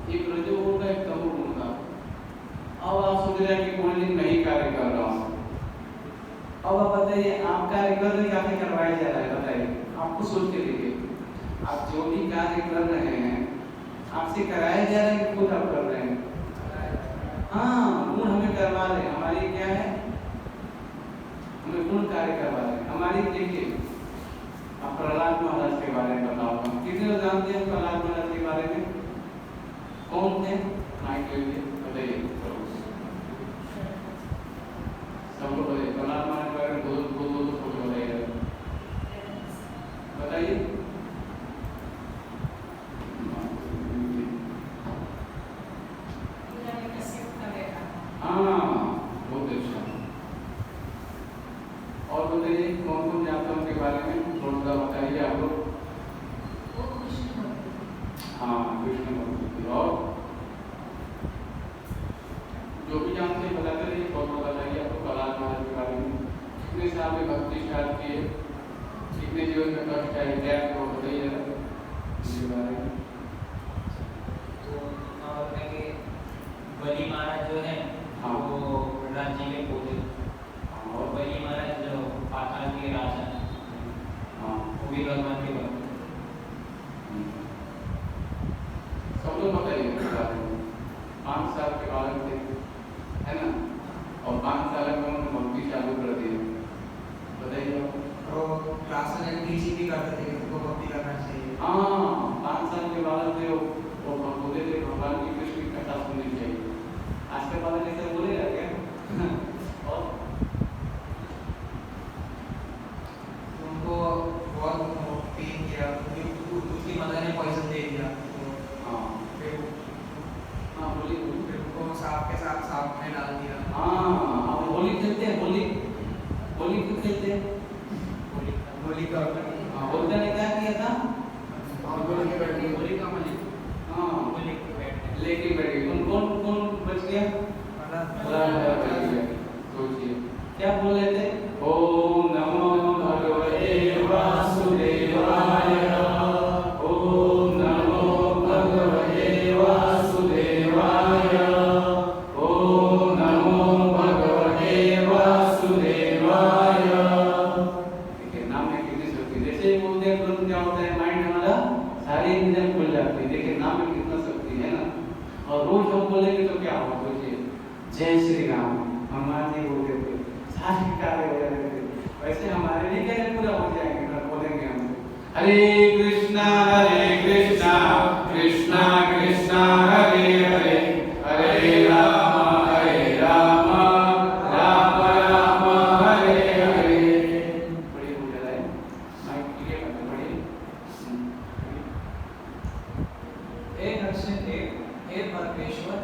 एक रजोगुण का, एक तमोगुण का। अब आप सोच रहे हैं कि कोई दिन मैं ही कार्य कर रहा हूँ। अब आप बताइए, आप कार्य कर रहे हैं, करवाया जा रहा है, बताइए आपको सोच के देखिए। आप जो भी कार्य कर रहे हैं आपसे कराया जा रहा है कि खुद आप कर रहे हैं? हाँ, गुण हमें करवा रहे हैं। हमारी क्या है, हमें गुण कार्य करवा रहे हैं। हमारी देखिए, आप प्रहलाद महाराज के बारे में बताओ, कितने लोग जानते हैं प्रहलाद महाराज के बारे में? कौन थे? माइक के लिए बताइए, सब लोग बताइए। प्रहलाद महाराज के बारे में दो फोटो बताइए, बताइए। हाँ, बहुत अच्छा। और बताइए कौन कौन जानते हैं उनके बारे में, थोड़ा सा बताइए आप लोग। हाँ कृष्ण भक्ति। और जो भी जानते हैं बताते रहिए, बहुत बहुत बताइए आपको प्रहलाद महाराज के बारे में, कितने साल में भक्ति स्टार्ट किए, कितने जीवन में कष्ट आए, क्या तो बताइए इसके बारे में। तो और कि बलि महाराज जो है हाँ। वो प्रहलाद जी के पोते, और बलि महाराज जो पाताल के राजा, हाँ वो भी भगवान के भक्त। सब लोग बताइए इसके बारे में। 5 साल के बालक थे, है ना, और 5 साल में उन्होंने भक्ति चालू कर दी। बताइए तो क्लास में टीचिंग भी करते थे कि तुमको भक्ति करना चाहिए। हाँ 5 साल के बालक थे वो बोलते थे भगवान की कृष्ण की कथा सुननी चाहिए। आज के बालक ऐसे बोलेगा क्या? और उनको बहुत पेन किया, उसकी मदर ने पॉइजन दे दिया, तो हाँ फिर हाँ बोलिए बोलिए। फिर उनको सांप के साथ सांप में डाल दिया। हाँ अब होली खेलते हैं, होली होली क्यों खेलते हैं? होली का हाँ होलिका ने क्या किया था? होली का मलिक हाँ लेके बैठे, कौन कौन बच गया? प्रहलाद बच गया। सोचिए क्या बोल रहे थे? ओम नमो भगवते वासुदेवाय, ओम नमो भगवते वासुदेवाय, ओम नमो भगवते वासुदेवाय। देखिए नाम में कितनी शक्ति, जैसे ही बोलते हैं तुरंत क्या होता है, माइंड हमारा सारी इंद्रियां खुल जाती है। देखिए नाम में कितना शक्ति है ना। और रोज हम बोलेंगे तो क्या होगा? सोचिए जय श्री राम, हनुमान जी बोलते थे, सारे कार्य हो जाते थे। वैसे हमारे लिए क्या पूरा हो जाएंगे ना, बोलेंगे हम हरे कृष्णा कृष्णा कृष्णा हरे हरे, हरे राम राम राम हरे हरे। बड़ी हो जाए माइक क्लियर करते बड़ी। हे नरसिंहदेव, हे परमेश्वर,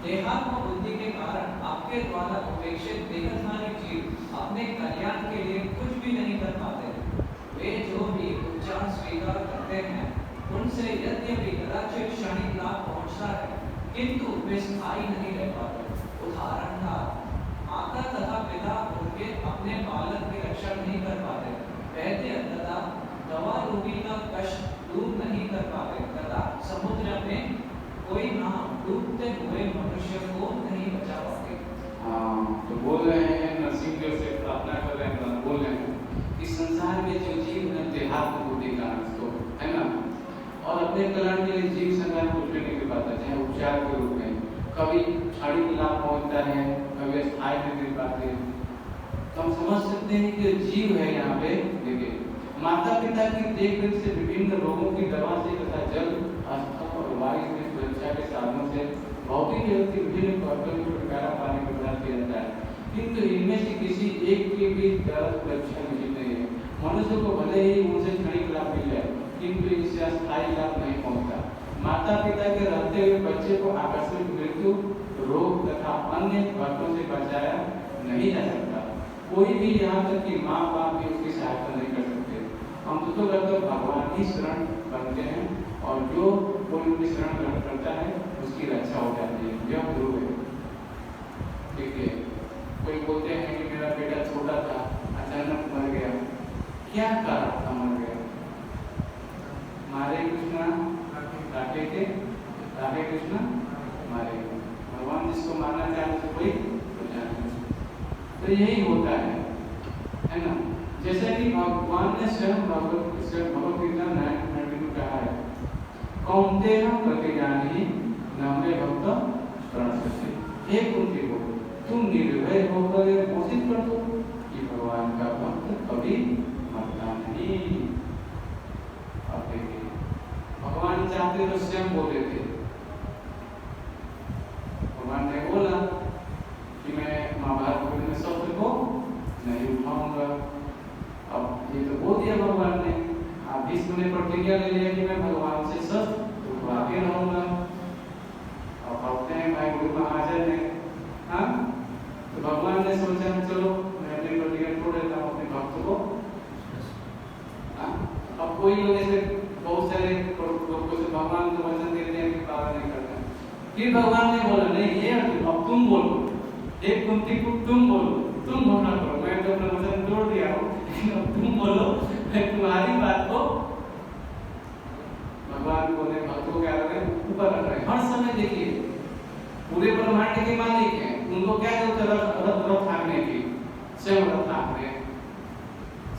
देहात्म बुद्धि के कारण आपके द्वारा उपेक्षित देहधारी जीव अपने कल्याण के लिए कुछ भी नहीं कर पाते। वे जो भी उपचार स्वीकार करते हैं उनसे यद्यपि कदाचित क्षणिक लाभ पहुंचता है, किंतु वे स्थायी नहीं रह पाते। उदाहरण था, माता तथा पिता उनके अपने बालक की रक्षा नहीं कर पाते, वैद्य तथा दवा रोगी का कष्ट दूर नहीं कर पाते, तथा समुद्र में कोई नाव डूबते हुए मनुष्य को नहीं बचा पाते। हाँ तो बोल रहे हैं नरसिंह देव से प्रार्थना कर रहे हैं, बोल रहे हैं इस संसार में जो जीव है देहात्म बुद्धि का तो है ना, और अपने कल्याण के लिए जीव संसार कुछ भी नहीं कर पाता, चाहे उपचार के रूप में कभी क्षणिक लाभ पहुंचता है, कभी स्थायी नहीं मिल पाते। तो हम समझ सकते हैं कि जीव है यहाँ पे। देखिए माता पिता की देखरेख से विभिन्न रोगों की दवा से तथा जल अस्थल और वायु से सुरक्षा के साधनों से भौतिक जगत की विभिन्न परतों को छुटकारा पाने का प्रयास किया जाता है, किंतु इनमें से किसी एक की भी दर्द सुरक्षा निश्चित नहीं है। मनुष्य को भले ही उनसे क्षणिक लाभ मिल जाए, किंतु इससे अस्थायी लाभ नहीं पहुंचता। माता पिता के रहते हुए बच्चे को आकस्मिक मृत्यु, रोग तथा अन्य बातों से बचाया नहीं जा सकता। कोई भी यहाँ तक कि माँ बाप भी उसकी सहायता नहीं कर सकते। हम तो लगभग भगवान ही शरण बनते हैं, और जो कोई उनकी शरण ग्रहण करता है उसकी रक्षा हो जाती है। यह ध्रुव है। देखिए कोई बोलते हैं कि मेरा बेटा छोटा था, अचानक मर गया, क्या कारण था मर गया? मारे कृष्णा राखे थे, राखे कृष्णा मारे। भगवान जिसको मारना चाहे उसे कोई बचाना नहीं। तो यही होता है ना। जैसे कि भगवान ने स्वयं भगवत गीता 9:9 में कहा है, कौन्तेय प्रतिजानी न मे भक्त प्रणश्यते। हे कुंती को तुम निर्भय होकर घोषित कर दो कि भगवान का भक्त कभी मरता नहीं। अब देखिए भगवान चाहते तो स्वयं बोले थे। भगवान ने बोला कि मैं महाभारत में शस्त्र को नहीं उठाऊंगा। अब ये तो बोल दिया भगवान ने। आप भीष्म ने प्रतिज्ञा ले लिया कि मैं भगवान से शस्त्र उठवा के रहूंगा। अब कहते हैं भाई गुरु महाराज ने, हाँ तो भगवान ने सोचा चलो मैं अपनी प्रतिज्ञा तोड़ देता हूँ अपने भक्त को। अब कोई लोग ऐसे बहुत सारे लोगों से भगवान तो फिर भगवान ने बोला नहीं ये अर्जुन अब तुम बोलो, एक कुंती को तुम बोलो, तुम घोषणा करो, मैं तो प्रवचन तोड़ दिया हूँ, अब तुम बोलो, मैं तुम्हारी बात को भगवान को ने भक्तों के आगे ऊपर रख रहे हैं। हर समय देखिए पूरे ब्रह्मांड के मालिक हैं, उनको क्या जरूरत है रथ हाँकने की, स्वयं रथ हाँक रहे हैं,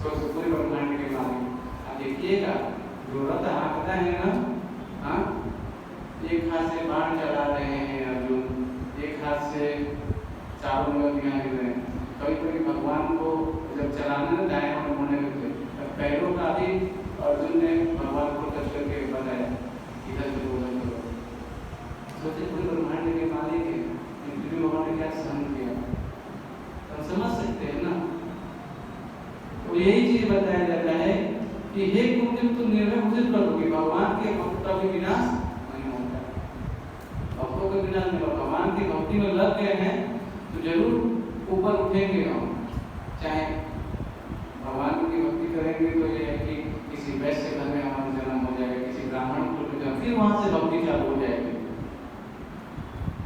पूरे ब्रह्मांड के मालिक। अब देखिएगा जो रथ हाँकता है ना, हाँ, एक हाथ से बाण चला रहे हैं अर्जुन, एक हाथ से चारों नदियां हिल रहे हैं। कभी कभी भगवान को जब चलाने में दाएं हाथ होने लगे तब पैरों का भी अर्जुन ने भगवान को टच करके बताया इधर से उधर करो। सोचे पूरे ब्रह्मांड के मालिक है, फिर भगवान ने क्या सहन किया, हम समझ सकते हैं ना। तो यही चीज बताया जाता है कि हे कुंती तुम निर्णय उचित करो कि भगवान के भक्त का भी विनाश नहीं होता, भक्तों का विनाश नहीं होता। भगवान की भक्ति में लग गए हैं तो जरूर ऊपर उठेंगे हम, चाहे भगवान की भक्ति करेंगे तो ये है कि किसी वैश्य घर में हमारा जन्म हो जाएगा, किसी ब्राह्मण कुल में जन्म, फिर वहां से भक्ति चालू हो जाएगी।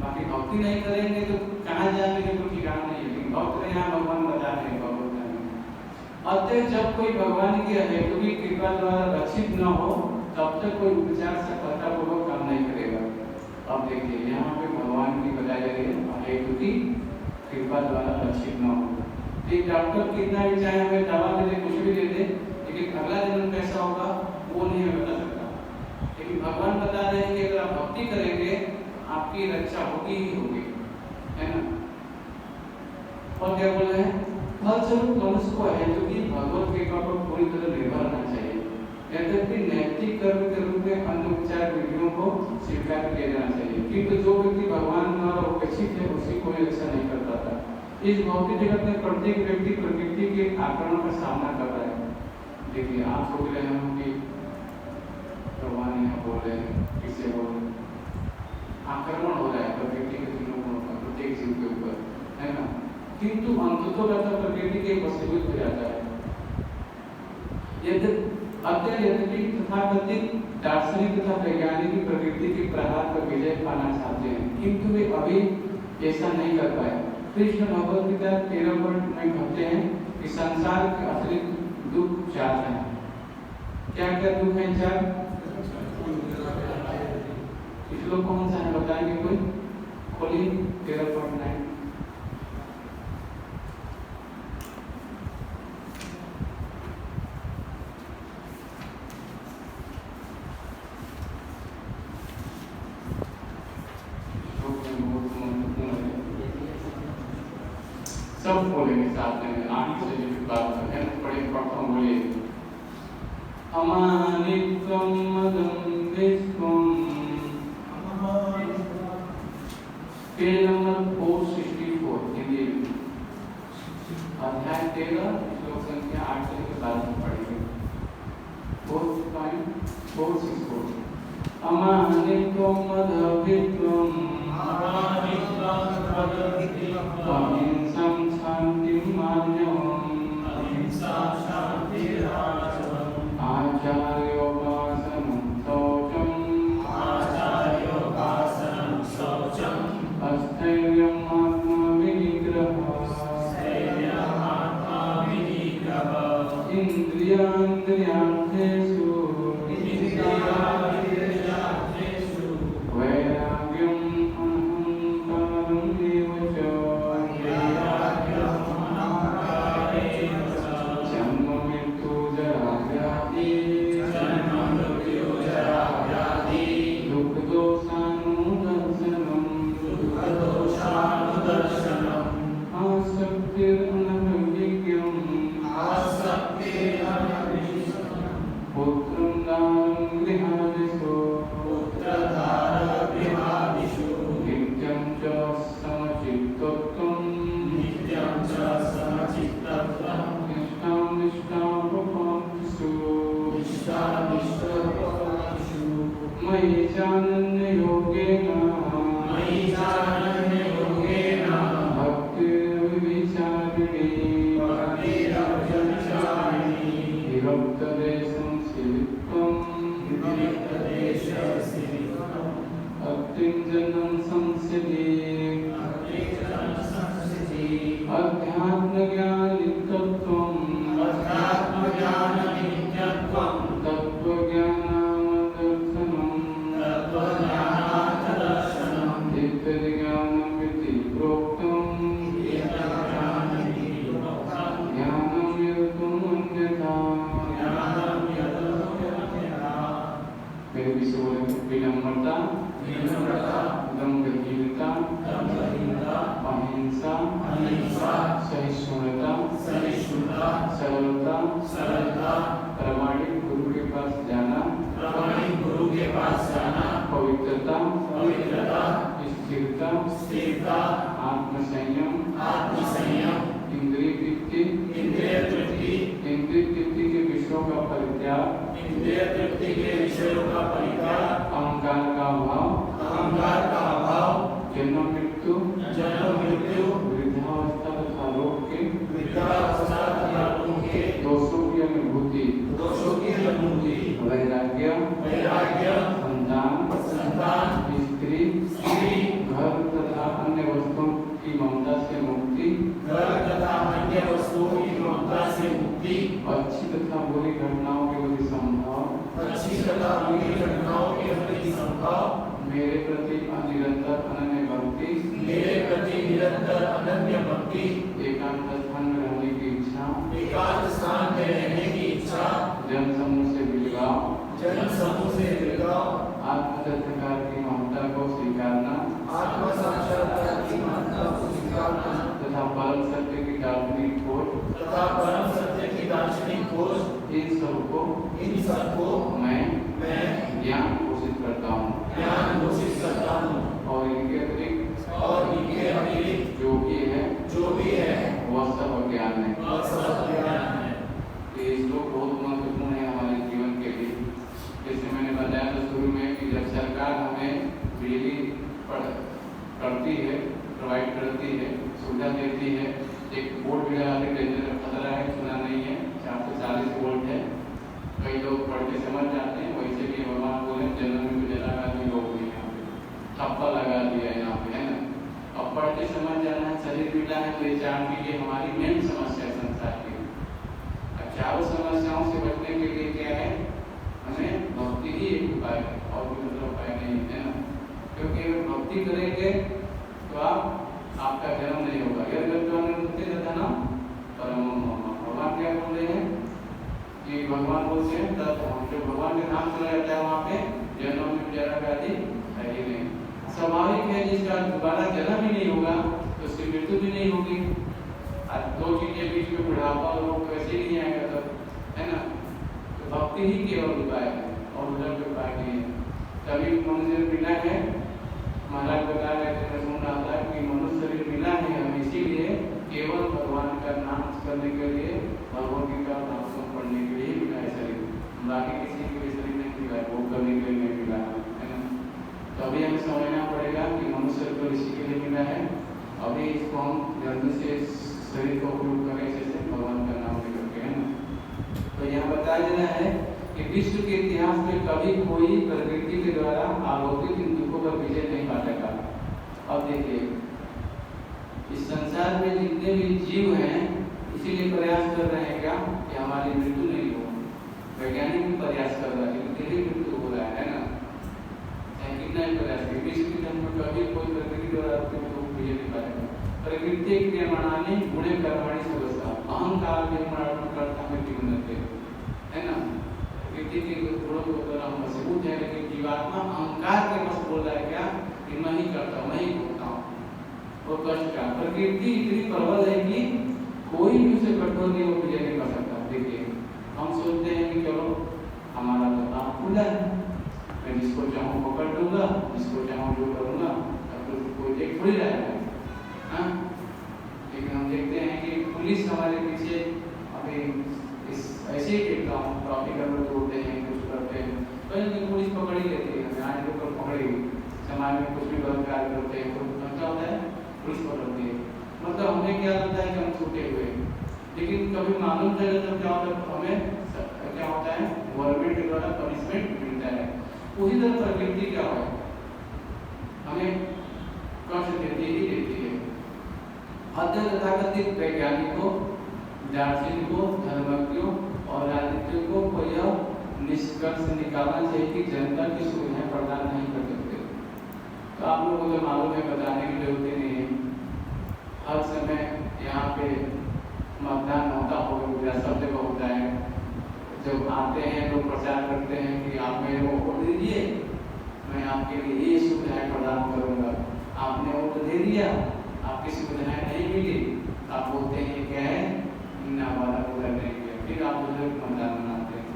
बाकी भक्ति नहीं करेंगे तो कहाँ जाएंगे कोई ठिकाना नहीं है, लेकिन भक्त यहाँ भगवान बता रहे हैं भगवत। अतः जब कोई भगवान की हेतु की कृपा द्वारा रक्षित न हो तब तक कोई उपचार से कर्तापूर्वक काम नहीं करेगा। अब देखिए यहाँ पे भगवान की बताई जा रही है हेतु की कृपा द्वारा रक्षित न हो। एक डॉक्टर कितना भी चाहे हमें दवा दे दे, कुछ भी दे दे, लेकिन अगला जन्म कैसा होगा वो नहीं हमें बता सकता। लेकिन भगवान बता रहे हैं कि अगर आप भक्ति करेंगे आपकी रक्षा होगी ही होगी, है ना। और क्या बोल रहे हैं, फलस्वरूप मनुष्य को हेतु की भगवत कृपा पर पूरी तरह निर्भर रहना चाहिए। यद्यपि नैतिक कर्म के रूप में अन्य उपचार विधियों को स्वीकार किया जाना चाहिए, किंतु जो व्यक्ति भगवान द्वारा उपेक्षित है उसी को रक्षा नहीं कर पाता। इस भौतिक जगत में प्रत्येक व्यक्ति प्रकृति के आक्रमण का सामना कर रहा है। देखिए आप सोच रहे हैं कि भगवान यहाँ बोल रहे हैं, किससे बोल रहे हैं, आक्रमण हो रहा है प्रकृति के तीनों गुणों का प्रत्येक जीव के ऊपर, है ना। किंतु अंततः प्रकृति के वशीभूत हो जाता है। यद्यपि तथाकथित दार्शनिक तथा वैज्ञानिक प्रकृति की प्रहार पर विजय पाना चाहते हैं, किंतु वे अभी ऐसा नहीं कर पाए। कृष्ण भगवद गीता 13 में कहते हैं कि संसार के असली दुख 4 हैं। क्या क्या दुख है 4? इस लोग कौन सा है बताएंगे कोई? खोलिए 13.9। सब बोलेंगे साथ में, आगे से भी बात है पढ़े पढ़ता बोलिए। अमानित्वम मदम्बित्वम, पेज नंबर 464 हिंदी, अध्याय 13 श्लोक संख्या 8 से 12 पढ़ेंगे। 4.464 अमानित्वम मदम्बित्वम अहिंसं शान्तिं मान्यवम् आचार्योपासनं शौचं अस्थैर्यम् आत्मविनिग्रहः इन्द्रियार्थेषु वैराग्यम् अहंकारम् एव च जन्म मृत्यु जरा व्याधि दुःख दोषानुदर्शनम् आसक्तिरनभिज्ञम् पुत्रं दानं गृहादिषु नित्यं च समचित्तत्वं निष्ठानिष्ठापपातिषु मयि चानन्ययोगेन भक्तिर्विचारिणी विरक्तदेशं सिलित्वम् अत्रिञ्जनं तत्त्वज्ञानादर्शनम् इत्यादिज्ञानम् इति प्रोक्तम् ज्ञानं यतुम् अन्यथा। मेरे विषय बोले विनम्रता, दम्भहीनता, अहिंसा, सहिष्णुता, सरलता, प्रामाणिक गुरु के पास जाना, पवित्रता, स्थिरता, आत्मसंयम, इंद्रिय तृप्ति के विषयों का परित्याग, अहंकार का अभाव, जन्म मृत्यु, वृद्धावस्था तथा रोग के दोषों की अनुभूति, वैराग्य, संतान, स्त्री, घर तथा अन्य वस्तुओं की ममता से मुक्ति, अच्छी तथा बुरी घटनाओं के प्रति संभाव, मेरे प्रति निरंतर अनन्य भक्ति, एकांत स्थान में रहने की इच्छा, जन समूह से विलगाव, आत्मसाक्षात्कार की महत्ता को स्वीकारना, तथा परम सत्य की दार्शनिक खोज, इन सबको मैं ज्ञान घोषित करता हूँ, और इनके अतिरिक्त जो भी है वह सब अज्ञान है। ये श्लोक बहुत महत्वपूर्ण है हमारे जीवन के लिए। जैसे मैंने बताया था शुरू में कि जब सरकार हमें बिजली प्रोवाइड करती है, सुविधा देती है, एक बोर्ड भी लगा के डेंजर खतरा है, सुना नहीं है, 440 वोल्ट है, कई लोग पढ़ के समझ जाते हैं। वैसे भी भगवान बोले जन्म में कुछ लगा दी लोग भी यहाँ पे थप्पा लगा दिया यहाँ पे, है ना। अब पढ़ के समझ जाना है, शरीर मिला है तो ये जान के लिए हमारी मेन समस्या संसार की। अब चारों समस्याओं से बचने के लिए क्या है, हमें भक्ति ही एक उपाय है, और भी मतलब उपाय नहीं है ना। क्योंकि अगर भक्ति करेंगे तो आपका जन्म नहीं होगा। यह ना भगवान क्या बोल रहे हैं कि भगवान बोलते हैं तब जो भगवान के नाम चला जाता है वहाँ पे जन्म में जरा व्याधि है ही नहीं। स्वाभाविक है जिसका दोबारा जन्म ही नहीं होगा तो उसकी मृत्यु भी नहीं होगी। दो चीजें बीच में बुढ़ापा और रोग वैसे ही नहीं आएगा तब, है ना। तो भक्ति ही केवल उपाय है और उधर कोई उपाय नहीं है। तभी मनुष्य मिला है, महाराज बता रहे थे, मैं सुन रहा था कि मनुष्य शरीर मिला है हमें इसीलिए केवल भगवान का नाम करने के लिए, भगवान का नाम पढ़ने के लिए मिला है शरीर। बाकी किसी के लिए शरीर नहीं मिला है, वो करने के लिए नहीं मिला है ना। तो अभी हमें समझना पड़ेगा कि मनुष्य को इसी के लिए मिला है। अभी इसको हम जल्दी से शरीर का उपयोग करें जैसे भगवान का नाम लेकर के, है ना। तो यहाँ बताया जाना है कि विश्व के इतिहास में कभी कोई प्रकृति के द्वारा आरोपित इन दुखों पर विजय नहीं पाएगा। अब देखिए इस संसार में जितने भी जीव हैं इसीलिए प्रयास कर रहे हैं क्या कि हमारी मृत्यु नहीं हो। वैज्ञानिक भी प्रयास कर रहा है लेकिन तेरी मृत्यु हो रहा है ना। कितना ही प्रयास करें, विश्व के जन्म में कभी कोई प्रकृति द्वारा आरोपित दुख विजय नहीं पाएगा। प्रकृति के निर्माणाने गुणे कर्माणि सर्वसा अहंकार निर्माण करता है जीवन है ना। प्रकृति के गुणों को तो हम मजबूत है लेकिन जीवात्मा अहंकार के बस बोल रहा है क्या कि मैं ही करता हूँ, मैं ही भोगता हूँ वो कष्ट का। प्रकृति इतनी प्रबल है कि कोई भी उसे कठोर नहीं वो विजय नहीं कर सकता। देखिए हम सोचते हैं कि चलो हमारा तो काम खुला है, मैं जिसको चाहूँ पकड़ लूंगा, जिसको चाहूँ जो करूँगा, तो कोई देख थोड़ी रहेगा। हाँ लेकिन हम देखते हैं कि पुलिस हमारे पीछे अभी ऐसे ही देखता हूँ, ट्रैफिक नंबर तोड़ते हैं, कुछ करते हैं, कहीं भी पुलिस पकड़ ही लेती है। हमें आज लोग पकड़ेगी, समाज में कुछ भी गलत कार्य करते हैं तो क्या होता है पुलिस पकड़ती है। मतलब हमें क्या लगता है कि हम छूटे हुए, लेकिन कभी मालूम चले तो क्या होता है हमें क्या होता है गवर्नमेंट के द्वारा पनिशमेंट मिलता है। उसी तरह प्रकृति क्या है हमें कष्ट देती ही देती है। अद्य तथाकथित वैज्ञानिकों, दार्शनिकों, धर्मज्ञों और निष्कर्ष निकालना चाहिए कि जनता की सुविधाएं प्रदान नहीं कर सकते। तो आप लोगों को मालूम है, बताने की जरूरत ही नहीं है। हर समय यहाँ पे मतदान होता होगा, सब जगह होता है। जब आते हैं लोग प्रचार करते हैं कि आप मेरे को वोट दीजिए, मैं आपके लिए ये सुविधाएं प्रदान करूँगा। आपने वोट दे दिया, आपकी सुविधाएं नहीं मिली, आप बोलते हैं क्या है, इन्ना वाला पूरा नहीं किया, फिर आप दूसरे मतदान बनाते हैं।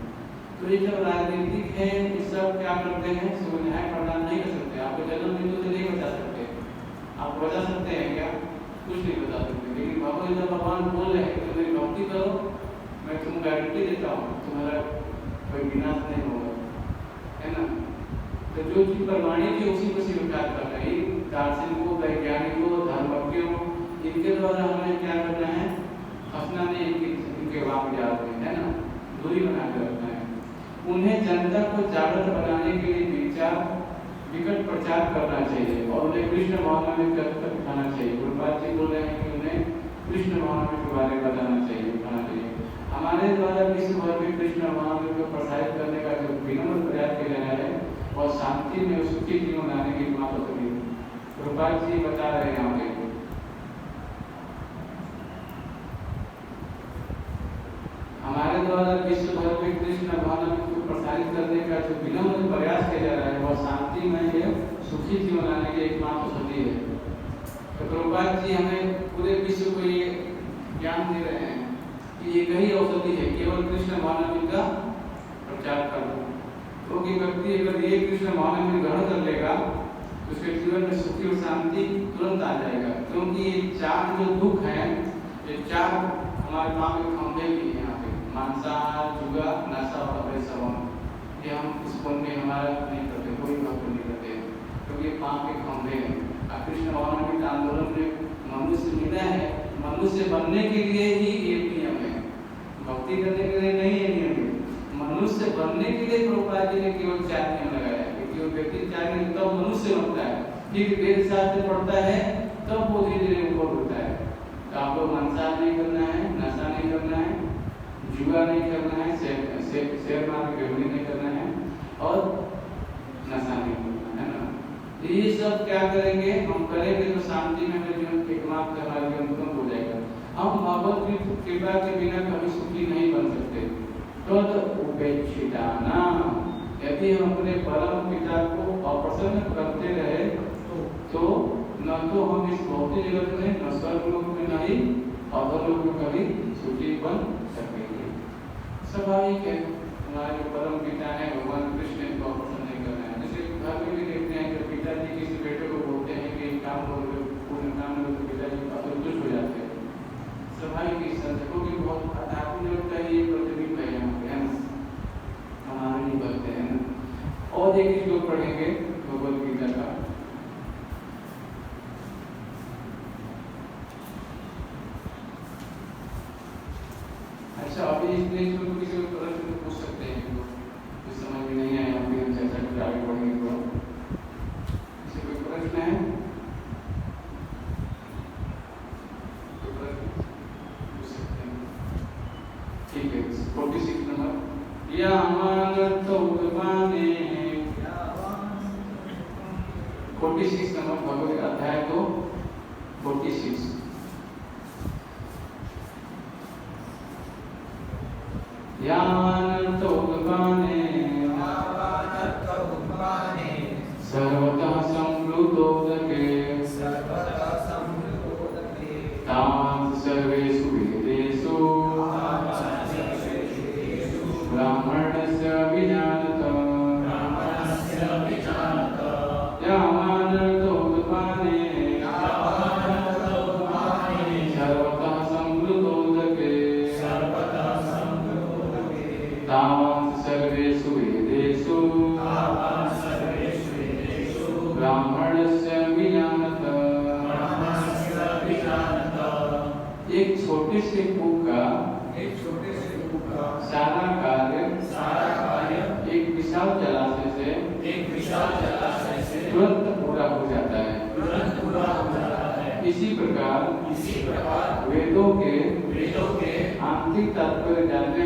तो ये जब राजनीतिक है, ये सब क्या करते हैं, सुविधाएं प्रदान नहीं कर सकते। आपको जन्म बिंदु से नहीं बचा सकते। आप बचा सकते हैं क्या? कुछ नहीं बता सकते। लेकिन भगवान बोल रहे हैं कि तुम मेरी भक्ति करो, मैं तुम गारंटी देता हूँ तुम्हारा कोई विनाश नहीं होगा, है ना। तो जो चीज प्रमाणित है उसी को स्वीकार करना है। दार्शनिकों, वैज्ञानिकों, धर्मज्ञों, इनके द्वारा हमें क्या करना है, फंसना नहीं, इनके वाक जाल में, है ना, दूरी बना कर रखना है। उन्हें जनता को जागृत बनाने के लिए विकट प्रचार करना चाहिए और उन्हें कृष्ण भावना में तक उठाना चाहिए। गुरुपाद जी बोल रहे हैं कि उन्हें कृष्ण भावना के बारे में बताना चाहिए, उठाना चाहिए। हमारे द्वारा विश्व भर में कृष्ण भावना को प्रसारित करने का जो विनम्र प्रयास किया जा रहा है और शांति में सुखी जीवन लाने की माता करी गुरुपाद जी बता रहे हैं यहाँ पे। हमारे द्वारा विश्व भर में कृष्ण भावना को प्रसारित करने का जो विनम्र प्रयास किया जा रहा है वह शांति में सुखी जीवन लाने की एकमात्र औषधि है। तो प्रभुपाद जी हमें पूरे विश्व को ये ज्ञान दे रहे हैं कि ये कही औषधि है, केवल कृष्ण भावना का प्रचार करना। क्योंकि व्यक्ति अगर ये कृष्ण भावना में ग्रहण कर लेगा तो उसके जीवन में सुखी और शांति तुरंत आ जाएगा। क्योंकि ये चार जो दुख हैं, ये चार हमारे पाँव के खंभे भी हैं यहाँ पे, मांसाहार, जुआ, नशा और अवैध। ये हम इस वन में हमारा नहीं करते, कोई भक्त नहीं करते, क्योंकि ये पाँव के खंभे हैं। कृष्ण भावना आंदोलन में मनुष्य मिला है, मनुष्य बनने के लिए ही ये नियम है, भक्ति करने के लिए नहीं है नियम। मनुष्य बनने के लिए प्रभुपाद जी ने केवल 4 नियम लगाया है कि वो व्यक्ति 4 नियम तब मनुष्य बनता है। फिर वेद शास्त्र पढ़ता है तब वो धीरे धीरे ऊपर उठता है। तो आप लोग मांसाहार नहीं करना है, नशा नहीं करना है, जुआ नहीं करना है, शेयर मार्केट बेवनी नहीं करना है और नशा नहीं करना है ना। ये सब क्या करेंगे, हम करेंगे तो शांति में हमारे जीवन एकमात्र हमारा जीवन उत्तम हो जाएगा। हम भगवत की कृपा के बिना कभी सुखी नहीं बन सकते। तो उपेक्षिताना, यदि हम अपने परम पिता को अप्रसन्न करते रहे तो न तो हम इस भौतिक जगत में, न स्वर्गलोक में, न ही अधोलोक में कभी सुखी बन सकेंगे। स्वाभाविक है, हमारे जो परम पिता है भगवान कृष्ण इनको अप्रसन्न नहीं करना है। जैसे घर में भी देखते हैं जब पिताजी किसी बेटे को बोलते हैं कि काम करो, पूर्ण काम करो, तो पिताजी असंतुष्ट हो जाते हैं। स्वाभाविक संतों की बहुत आध्यात्मिक जगत का ये प्रतिबिंब है यहाँ पे, हमारे नहीं बनते हैं ना। और एक श्लोक पढ़ेंगे भगवद गीता का। अच्छा, अभी इसमें जो किसी को प्रश्न पूछ सकते हैं, जो समझ में नहीं आया फिर हम चर्चा करके आगे बढ़ेंगे। तो किसी कोई प्रश्न है? तो प्रश्न पूछ सकते हैं। ठीक है, 46 नंबर। या अमानत उद्माने 46 नंबर भगवद अध्याय 2 46। यावन्त उद्माने सर्वतः संप्लुतोदके तावत् सर्वेषु वेदेषु ब्राह्मणस्य विजानत। यावन्त उद्माने सर्वतः संप्लुतोदके तावत् सर्वेषु वेदेषु ब्राह्मणस्य विजानत। एक छोटे से कूप का सारा कार्य एक विशाल जलाशय से तुरंत पूरा हो जाता है। इसी प्रकार वेदों के आंतरिक तात्पर्य जानने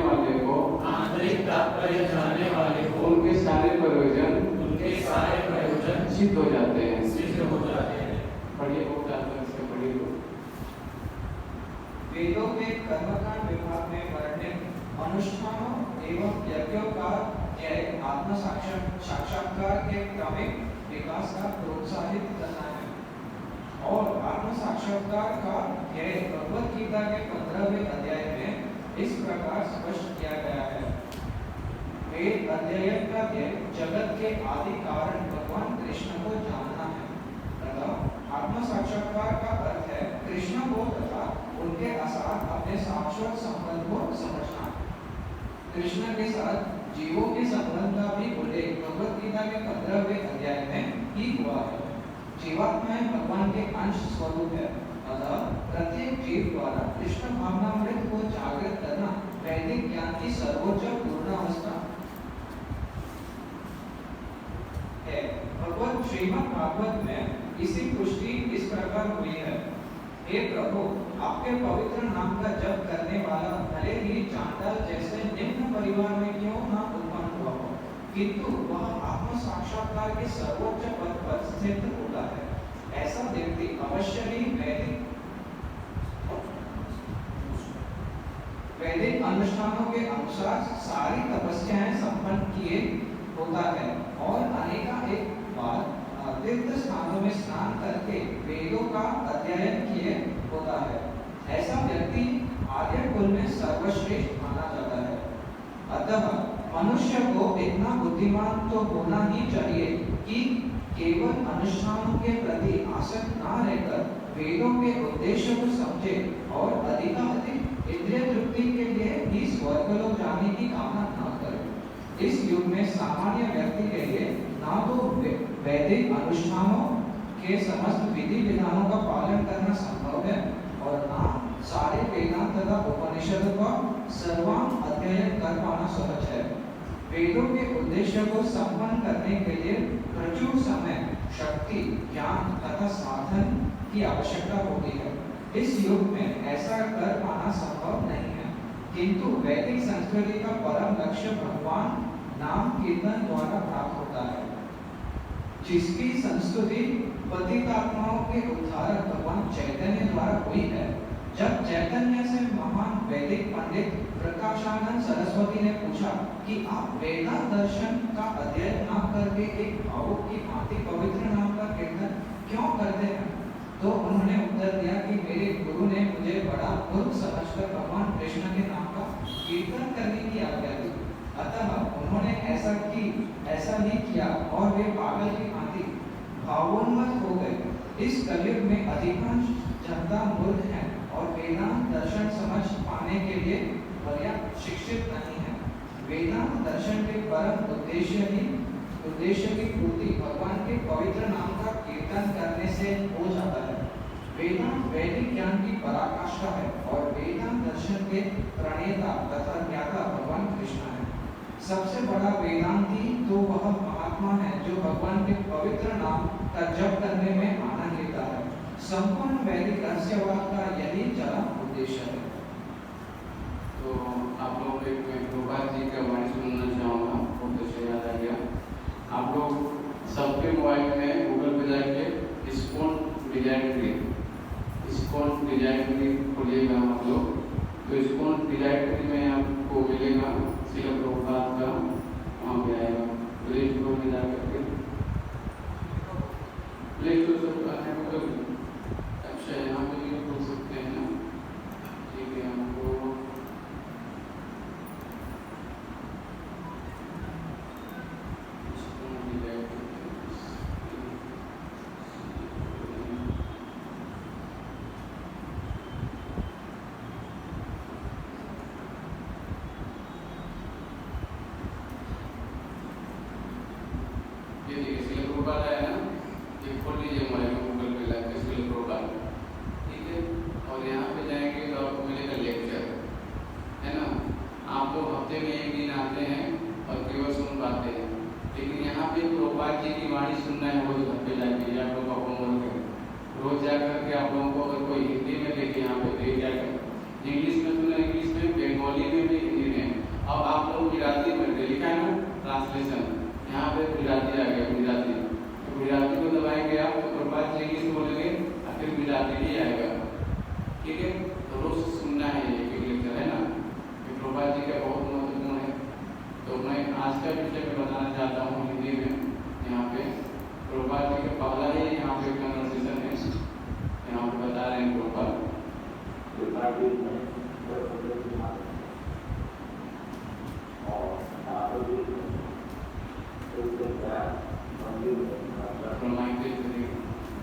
वाले को सिद्ध हो जाते हैं। सिद्ध हो जाते हैं। पढ़िए वो जाता से पढ़िए वो। वेदों के कर्मकांड विभाग में वर्णित अनुष्ठानों एवं यज्ञों का ध्येय आत्म साक्षात्कार के क्रमिक विकास का प्रोत्साहित करना है और आत्म साक्षात्कार का ध्येय भगवद गीता के 15वें अध्याय में इस प्रकार स्पष्ट किया गया है। वेद अध्ययन का ध्येय जगत के आदि कारण भगवान कृष्ण को जानना है। अतः आत्म साक्षात्कार का अर्थ है कृष्ण को तथा उनके साथ अपने शाश्वत संबंध को समझना। कृष्ण के साथ जीवों के संबंध का भी उल्लेख भगवद गीता के 15वें अध्याय में ही हुआ है। जीवात्माएं भगवान के अंश स्वरूप है। अतः प्रत्येक जीव द्वारा कृष्ण भावनामृत को जागृत करना वैदिक ज्ञान की सर्वोच्च पूर्णावस्था है। भगवत श्रीमद् भागवत में इसी पुष्टि इस प्रकार हुई है। हे प्रभु, आपके पवित्र नाम का जप करने वाला भले ही चांडाल जैसे निम्न परिवार में क्यों न उत्पन्न हुआ हो, किंतु वह आत्म साक्षात्कार के सर्वोच्च पद पर स्थित होता है। ऐसा व्यक्ति अवश्य ही वैदिक अनुष्ठानों के अनुसार सारी तपस्याएं संपन्न किए होता है और अनेकानेक बार तीर्थ स्थानों में स्नान करके वेदों का अध्ययन किए होता है। ऐसा व्यक्ति आर्य कुल में सर्वश्रेष्ठ माना जाता है। अतः मनुष्य को इतना बुद्धिमान तो होना ही चाहिए कि केवल अनुष्ठानों के प्रति आसक्त न रहकर वेदों के उद्देश्य को समझे और अधिकाधिक इंद्रिय तृप्ति के लिए ही स्वर्गलोक जाने की कामना न करे। इस युग में सामान्य व्यक्ति के लिए ना तो वैदिक अनुष्ठानों के समस्त विधि विधानों का पालन करना संभव है और ना सारे वेदांत तथा उपनिषदों का सर्वांग अध्ययन कर पाना सहज है। वेदों के उद्देश्य को संपन्न करने के लिए प्रचुर समय, शक्ति, ज्ञान तथा साधन की आवश्यकता होती है। इस युग में ऐसा कर पाना संभव नहीं है, किंतु वैदिक संस्कृति का परम लक्ष्य भगवान नाम कीर्तन द्वारा प्राप्त होता है, जिसकी संस्तुति पतितात्माओं के उद्धारक भगवान चैतन्य द्वारा हुई है। जब चैतन्य से महान वैदिक पंडित प्रकाशानंद सरस्वती ने पूछा कि आप वेदांत दर्शन का अध्ययन न करके एक भावुक की भांति पवित्र नाम का कीर्तन क्यों करते हैं, तो उन्होंने उत्तर दिया कि मेरे गुरु ने मुझे बड़ा मूर्ख समझकर भगवान कृष्ण के नाम का कीर्तन करने की आज्ञा दी। अतः उन्होंने ऐसा ही किया और वे पागल की भांति भावोन्मत्त हो गए। इस कलयुग में अधिकांश जनता मूर्ख है और वेदांत दर्शन समझ पाने के लिए पर्याप्त शिक्षित नहीं है। वेदांत दर्शन के परम उद्देश्य की पूर्ति भगवान के पवित्र नाम का कीर्तन करने से हो जाता है। वेदांत वैदिक ज्ञान की पराकाष्ठा है और वेदांत दर्शन के प्रणेता तथा ज्ञाता भगवान कृष्ण है। सबसे बड़ा वेदांती तो वह महात्मा है जो भगवान के पवित्र नाम का जप करने में आनंद लेता है। संपूर्ण वैदिक रहस्यवाद का यही चरम उद्देश्य है। तो आप लोगों को एक प्रभात जी का वाणी सुनना चाहूँगा, बहुत अच्छा याद आ गया। आप लोग सबके मोबाइल में गूगल पे जाके इस्कॉन डिजाइनरी खोलिएगा आप लोग, तो इस्कॉन डिजाइनरी में आपको मिलेगा श्रील प्रभुपाद का, वहाँ पे आएगा। प्ले स्टोर में जाकर के प्ले स्टोर से अच्छा यहाँ पे भी खोल सकते हैं ना, ठीक है। हमको गुजराती गया तो प्रभात जी की बोलेंगे आखिर मिलाते ही आएगा। ठीक है, तो रोज सुनना है ये लेक्चर है ना, कि प्रभात जी का बहुत महत्वपूर्ण है। तो मैं आज का विषय में बताना चाहता हूँ हिंदी में। यहाँ पे प्रभात जी का पहला ही यहाँ पे कन्वर्सेशन है, यहाँ पे बता रहे हैं प्रभात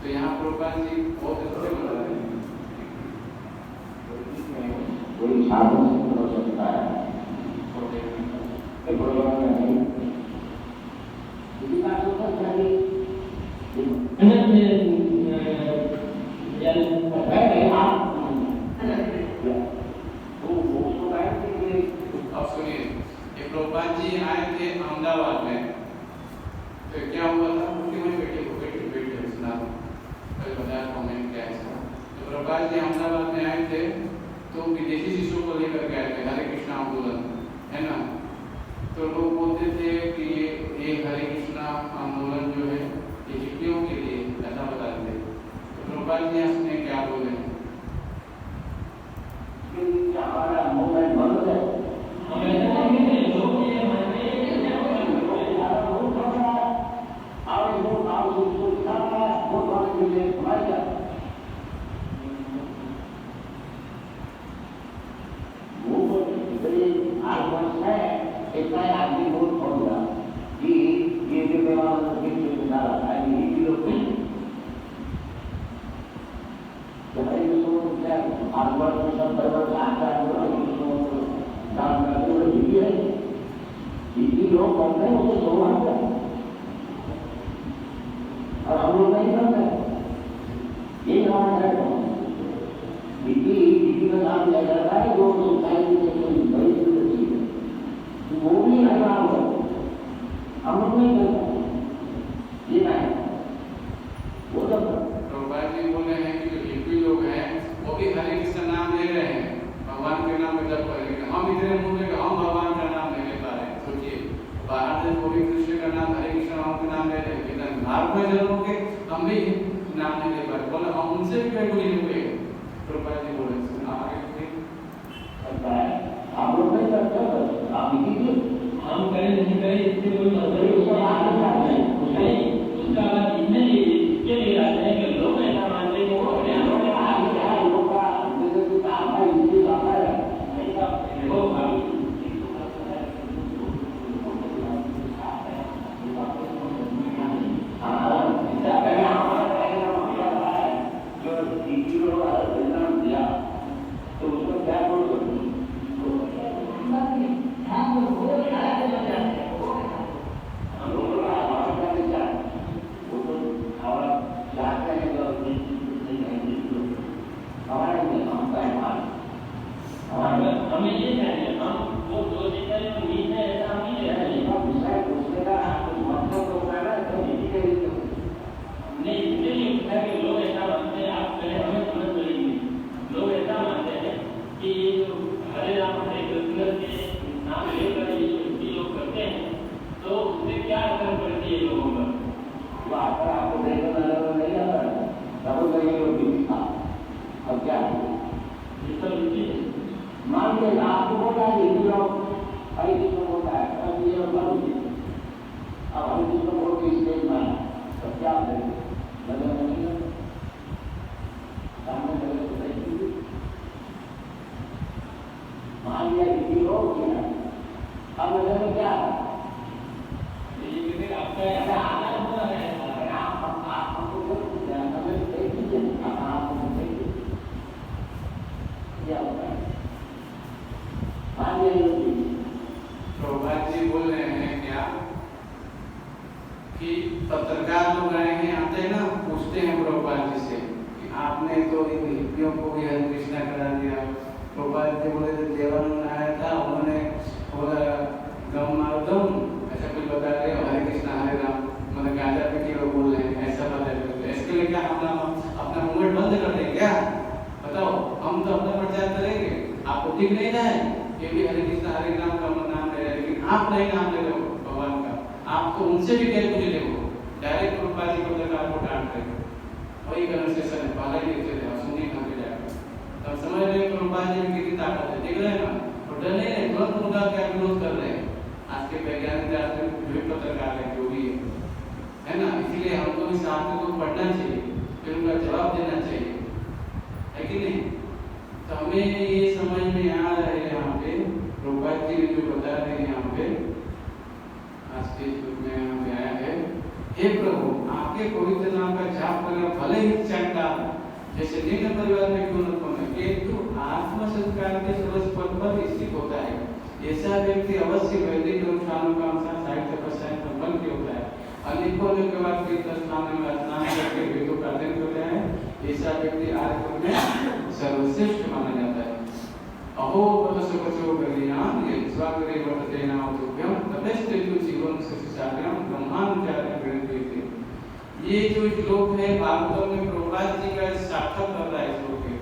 तो यहाँ प्रभात जी बहुत अच्छे बता रहे हैं। कोई साधन से हो सकता है अब सुनिए, ये प्रभुपाद जी आए थे अहमदाबाद में, तो क्या हुआ था उनके में बेटे सुना कल बताया था मैंने क्या है। तो प्रभुपाद जी अहमदाबाद में आए थे तो विदेशी शिष्यों को लेकर गए थे हरे कृष्णा आंदोलन है ना। तो लोग बोलते थे कि ये हरे कृष्णा आंदोलन जो है ये हिप्पियों के लिए, ऐसा बताते थे। तो प्रभुपाद जी उसने क्या बोले, हमारा मूवमेंट बंद है, इतना आदमी बहुत हो गया कि ये जो व्यवहार लोग करते हैं उसे सो आता है और हम लोग नहीं करते। ये हमारा है दीदी का नाम लिया जाता है जो सोसाइटी में कोई बड़ी चीज है वो भी हमारा हो, हम लोग नहीं करते। ये नहीं वो तो प्रभुपाद जी बोले हैं कि जो हिप्पी लोग हैं वो भी हरे कृष्ण नाम ले रहे हैं, भगवान के नाम में जप कर रहे हैं। हम इतने मुंह में हम भगवान का नाम नहीं ले पा रहे हैं। सोचिए बाहर से कोई कृष्ण का नाम हरे कृष्ण राम का नाम ले रहे हैं, लेकिन भारत में जन्म के हम भी नाम नहीं ले पा रहे। बोले हम उनसे भी कोई नहीं हुए। प्रभुपाद जी बोले आप लोग नहीं करते, आप हम करें नहीं करें इससे कोई मतलब उसका बात इसमें इसके लिए आते हैं कि लोग ऐसा मानते हैं कि वो अपने आप में तो उसको क्या बोल हमें ये चाहिए हम वो जो चीज़ है जो नीच है ऐसा हम नहीं रह नहीं इसलिए है कि लोग ऐसा मानते हैं। आप पहले हमें समझ करेंगे, लोग ऐसा मानते हैं कि ये जो हरे राम हरे कृष्ण के नाम लेकर ये जो हिंदी लोग करते हैं तो उससे क्या असर पड़ती है लोगों पर। वो आकर आपको देखने नजर नहीं आता है, तब था अब क्या ये सब चीज़ मान के आपको बोला हिंदू लोग हरे कृष्ण बोलता है, अब ये अब हरे कृष्ण बोल के स्टेज में तो क्या करेंगे नजर नहीं है सामने नजर तो नहीं। मान लिया हिंदी लोग क्या अब नजर में क्या है आपका आपको क्या होता है। प्रभुपाद जी बोल रहे हैं क्या कि पत्रकार लोग आए हैं, आते हैं ना, पूछते हैं प्रभुपाद जी से कि आपने तो इन हिप्पियों को भी हरे कृष्णा करा दिया। प्रभुपाद जी बोले थे देवानंद आया था, उन्होंने बोला गम मारो दम, ऐसा कुछ बता रहे हरे कृष्णा हरे राम, मतलब गांजा पे के लोग बोल रहे हैं ऐसा बता रहे। इसके लिए क्या अपना मूवमेंट बंद कर दें क्या? बताओ, हम तो अपना प्रचार करेंगे, आपको ठीक नहीं रहा है ये भी हरे कृष्ण हरे राम का नाम ले रहे हैं, लेकिन आप नहीं नाम ले रहे हो भगवान का, आप तो उनसे भी कह कुछ ले हो डायरेक्ट प्रभुपाद जी पत्रकार को डांट रहे थे, वही कन्वर्सेशन है, पहले ही लिखते थे, सुनिए कहाँ पे जाकर, तब समझ रहे प्रभुपाद जी में कितनी ताकत है, देख रहे हैं ना, और डर नहीं है, तुरंत उनका क्या विरोध कर रहे हैं। आज के वैज्ञानिक आज के जो पत्रकार है जो भी है ना, इसीलिए हमको भी साथ में पढ़ना चाहिए, फिर उनका जवाब देना चाहिए, है कि नहीं। तो हमें ये समझ में आ रहा है यहाँ पे प्रभुपाद जी ने जो बता रहे हैं यहाँ पे आज के युग में यहाँ पे आया है, हे प्रभु आपके पवित्र नाम का जाप करना भले ही चंडाल जैसे निम्न परिवार में क्यों न होना, किंतु आत्म संस्कार के सर्वोच्च पद पर स्थित होता है। ऐसा व्यक्ति अवश्य वैदिक अनुष्ठानों का अनुसार साहित्य तपस्या संपन्न के होता है, अनेकों के बाद तीर्थ स्थान में स्नान करके वेदों का अध्ययन करता है, ऐसा व्यक्ति आर्य में सर्वश्रेष्ठ माना जाता है। अहो वतसुखसो कल्याण ये स्वागरे वर्तते नामोभ्यम तपेस्ते तु जीवन सुसाग्रम ब्रह्मानुचार्य ग्रंथि। ये जो श्लोक है भागवत में प्रभुपाद जी का सार्थक कर रहा है श्लोक है।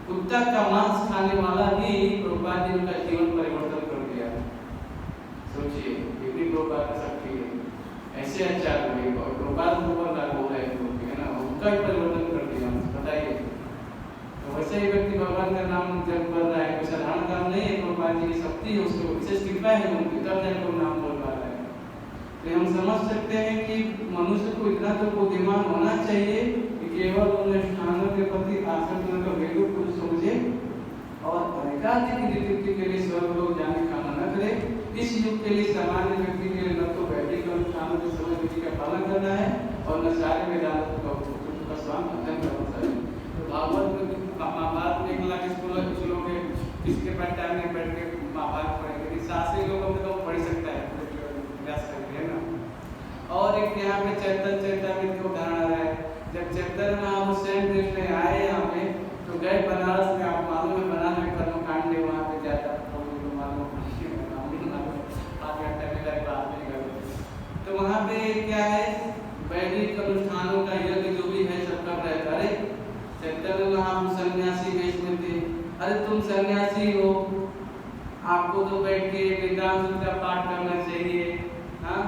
कुत्ता का मांस खाने वाला भी प्रभुपाद जी का जीवन परिवर्तन कर दिया। सोचिए ये भी प्रभुपाद का शक्ति है, ऐसे आचार्य हुए और प्रभुपाद ऊपर का बोल रहे है ना, उनका ही परिवर्तन कर दिया। बताइए तो वैसे ही व्यक्ति भगवान का नाम जब बोल रहा है, कोई साधारण काम नहीं है, प्रभुपाद जी की शक्ति है, उसको विशेष कृपा है उनकी, तब जाकर नाम बोल पा रहा है। तो हम समझ सकते हैं कि मनुष्य को इतना तो बुद्धिमान होना चाहिए कि केवल अनुष्ठानों के प्रति आसक्त होकर वेदों को समझे और एकाधिक रीति के लिए स्वर्ग लोग जाने का मन न करे। इस युग के लिए सामान्य व्यक्ति के लिए न तो वैदिक अनुष्ठानों के समय विधि का पालन करना है और न सारे वेदांतों का स्वाम अध्ययन करना है। तो भागवत में महाभारत में 1 लाख श्लोक है, किसके पास टाइम नहीं बैठ के महाभारत पढ़ेंगे, लेकिन शास्त्री लोगों में तो पढ़ सकता है प्रयास करके, है ना। और एक यहाँ पे चैतन्य चैतन्य को उदाहरण आ रहा है, जब चैतन्य महाप्रभु स्वयं कृष्ण आए यहाँ पे तो गए बनारस में, आप मालूम है बनारस में कर्मकांड है, वहाँ पे जाता तो वहाँ पे क्या है वैदिक अनुष्ठानों का यज्ञ जो भी है सब कर रहे थे। अरे चैतन्य महाप्रभु सन्यासी वेश में थे, अरे तुम सन्यासी हो, आपको तो बैठ के वेदांत का पाठ करना चाहिए, हाँ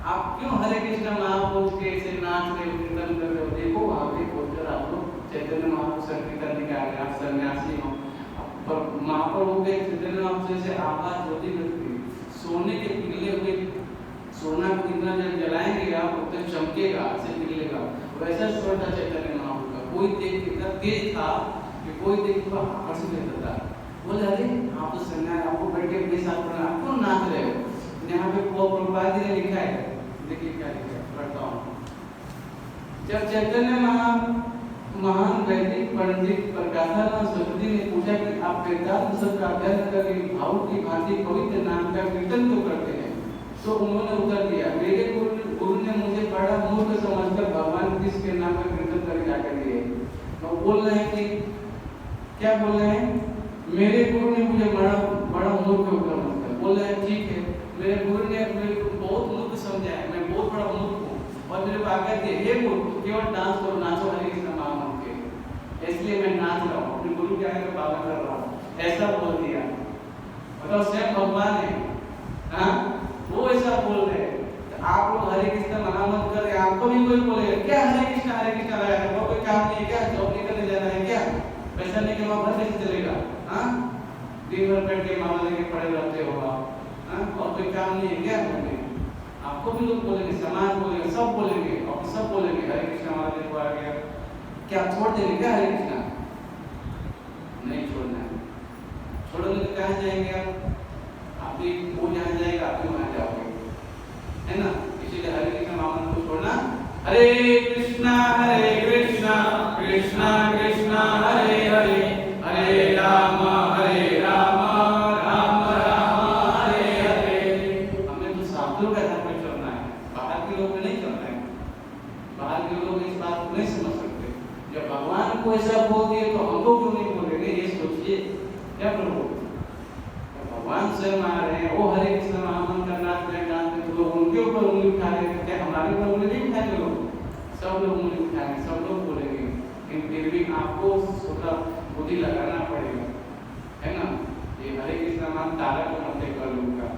आप क्यों हरे कृष्ण महाप्रभु के ऐसे नाच रहे हो, कीर्तन कर रहे हो। देखो वहाँ पे बोलकर आप लोग चैतन्य महाप्रभु संकीर्तन निकाल रहे, आप सन्यासी हो। पर महाप्रभु के चैतन्य महाप्रभु से आवाज होती रहती, सोने के पिघले हुए सोना को कितना जब जलाएंगे आप उतना चमकेगा, ऐसे पिघलेगा, वैसा स्वर था चैतन्य महाप्रभु का। कोई देख के इतना तेज था कि कोई देख के आकर्षित रहता था। बोले अरे आप तो सन्यासी, आपको बैठ के अपने साथ पढ़ना, आप क्यों नाच रहे हो। यहाँ पे प्रभुपाद जी ने लिखा है, देखिए क्या लिखा है, पढ़ता हूँ। जब चैतन्य महान वैदिक पंडित प्रकाशानंद सरस्वती ने पूछा कि आप वेदांत शब्द का अध्ययन करके भाव की भांति पवित्र नाम का कीर्तन क्यों करते हैं, तो उन्होंने उत्तर दिया, मेरे गुरु ने मुझे बड़ा मूर्ख समझकर भगवान किसके नाम का कीर्तन करके आकर दिए। तो बोल रहे हैं कि क्या बोल रहे हैं, मेरे गुरु ने मुझे बड़ा मूर्ख समझकर, बोल रहे हैं ठीक है, मेरे गुरु ने मेरे को बहुत मूर्ख समझा है, मैं बहुत बड़ा मूर्ख हूँ और मेरे को आज्ञा दी, हे मूर्ख केवल डांस करो, नाचो हरे कृष्ण महामंत्र के, इसलिए मैं नाच रहा हूँ, अपने गुरु के आगे का पालन कर रहा हूँ, ऐसा बोल दिया। मतलब स्वयं भगवान है, हाँ वो ऐसा बोल रहे हैं। तो आप लोग हरे कृष्ण महामंत्र कर रहे हैं, आपको भी कोई बोलेगा क्या हरे कृष्ण लगाया है, कोई काम नहीं है क्या, जॉब नहीं करने जाना है क्या, पैसा नहीं कमा भर कैसे चलेगा, हाँ दिन भर बैठ के मामला लेके पड़े रहते हो आप, हाँ और कोई काम नहीं है क्या बोलेंगे। आपको भी लोग बोलेंगे, समाज बोलेंगे, सब बोलेंगे और सब बोलेंगे हरे कृष्ण हमारे को आ गया, क्या छोड़ देंगे क्या हरे कृष्ण, नहीं छोड़ना है। छोड़ोगे तो कहाँ जाएंगे आप भी वो जहाँ जाएगा आप भी वहाँ जाओगे, है ना। इसीलिए हरे कृष्ण महामंत्र को छोड़ना, हरे कृष्णा कृष्णा कृष्णा हरे हरे, हरे राम राम हरे हरे। हमें तो साधुओं का धर्म पे चलना है, बाहर के लोग नहीं चलना है। बाहर के लोग इस बात को नहीं समझ सकते। जब भगवान को ऐसा बोल दिए तो हम लोग क्यों नहीं बोलेंगे, ये सोचिए क्या प्रभु। भगवान स्वयं आ रहे हैं, वो हरे कृष्ण महामंत्र का नाच रहे गाते, तो लोग उनके ऊपर उंगली उठा रहे हैं, हमारे ऊपर उंगली नहीं उठाएंगे लोग, सब लोग उंगली उठाएंगे, सब लोग बोलेंगे, लेकिन फिर भी आपको थोड़ा बुद्धि लगाना पड़ेगा, है ना। ये हरे कृष्ण नाम तारा को मत कर लूँगा,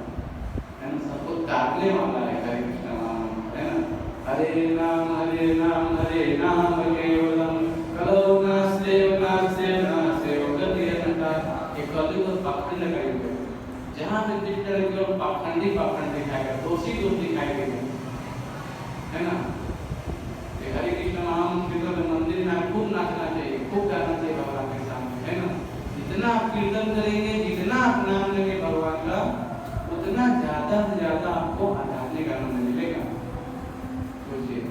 है ना, सबको तारने वाला है हरे कृष्ण नाम, है ना। हरे नाम केवलम कलौ नास्तेव गतिरनता। ये कलयुग को पाखंड लगाई हुई है। जहाँ पे दिखता है केवल पाखंड दिखाएगा, दोषी दिखाई देगा, है ना। हरे कृष्ण नाम कीर्तन मंदिर में खूब नाचना चाहिए, खूब गाना चाहिए भगवान के सामने, है ना। जितना आप कीर्तन करेंगे, जितना आप नाम लेंगे भगवान का, उतना ज्यादा से ज्यादा आपको आध्यात्मिक आनंद मिलेगा। सोचिए,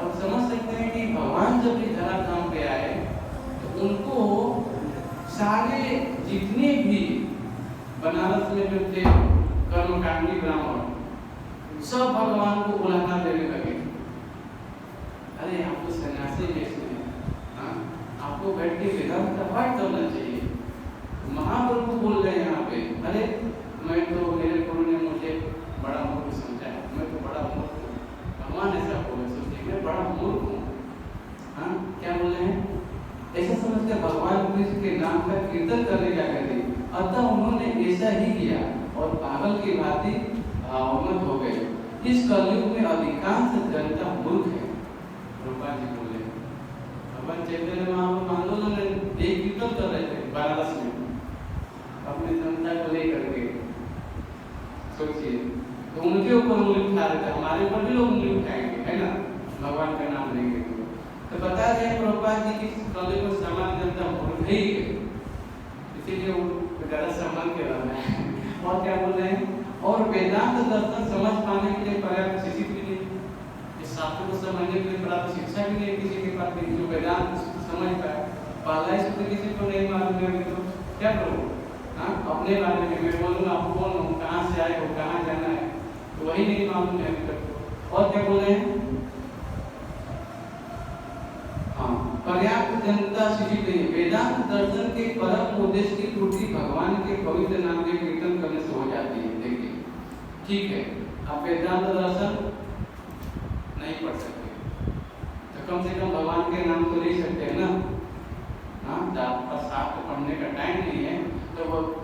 अब समझ सकते हैं कि भगवान जब इस धराधाम पे आए तो उनको सारे जितने भी बनारस में जो थे कर्मकांडी ब्राह्मण, सब भगवान को उलाहना देने लगे। अरे आप तो सन्यासी जैसे हैं, हाँ, आपको बैठ के वेदांत का पाठ करना चाहिए। महाप्रभु बोल रहे हैं यहाँ पे, अरे मैं तो, मेरे गुरु ने मुझे बड़ा मूर्ख समझा है, मैं तो बड़ा मूर्ख हूँ। भगवान ऐसा बोले, सोचिए मैं बड़ा मूर्ख हूँ। हाँ, क्या बोल रहे हैं? ऐसा समझकर भगवान कृष्ण के नाम का कीर्तन करने क्या करे। अतः उन्होंने ऐसा ही किया और पागल की भांति भावमत हो गए। इस कलयुग में अधिकांश जनता मूर्ख है। रूपा जी बोले, भगवान चैतन्य महाप्रभु आंदोलन में एक कीर्तन कर रहे थे बनारस में अपनी जनता को लेकर के। सोचिए, तो उनके ऊपर उंगली उठा रहे थे, हमारे ऊपर भी लोग उंगली उठाएंगे, है ना, भगवान का नाम लेंगे। तो बता रहे हैं प्रभुपाद जी की कलयुग में सामान्य जनता मूर्ख ही है, इसीलिए वो ज्यादा सम्मान के रहा है। और क्या बोल रहे हैं? और वेदांत दर्शन समझ पाने के लिए पर्याप्त शिक्षित भी नहीं, इस शास्त्र को समझने के लिए पर्याप्त शिक्षा भी नहीं किसी के पास, जो वेदांत समझ पाए। पहला ही सूत्र किसी को नहीं मालूम है तो क्या करो? हाँ, अपने बारे में मैं बोलूँगा आप कौन हो, कहाँ से आए हो, कहाँ जाना है, तो वही नहीं मालूम है अभी तक। और क्या बोल रहे हैं? हाँ, पर्याप्त जनता शिक्षित नहीं है। वेदांत दर्शन के परम उद्देश्य की पूर्ति भगवान के पवित्र नाम के कीर्तन करने से हो जाती है। देखिए, ठीक है, आप वेदांत दर्शन नहीं पढ़ सकते तो कम से कम भगवान के नाम तो ले सकते हैं ना। हाँ, आपका शास्त्र पढ़ने का टाइम नहीं है तो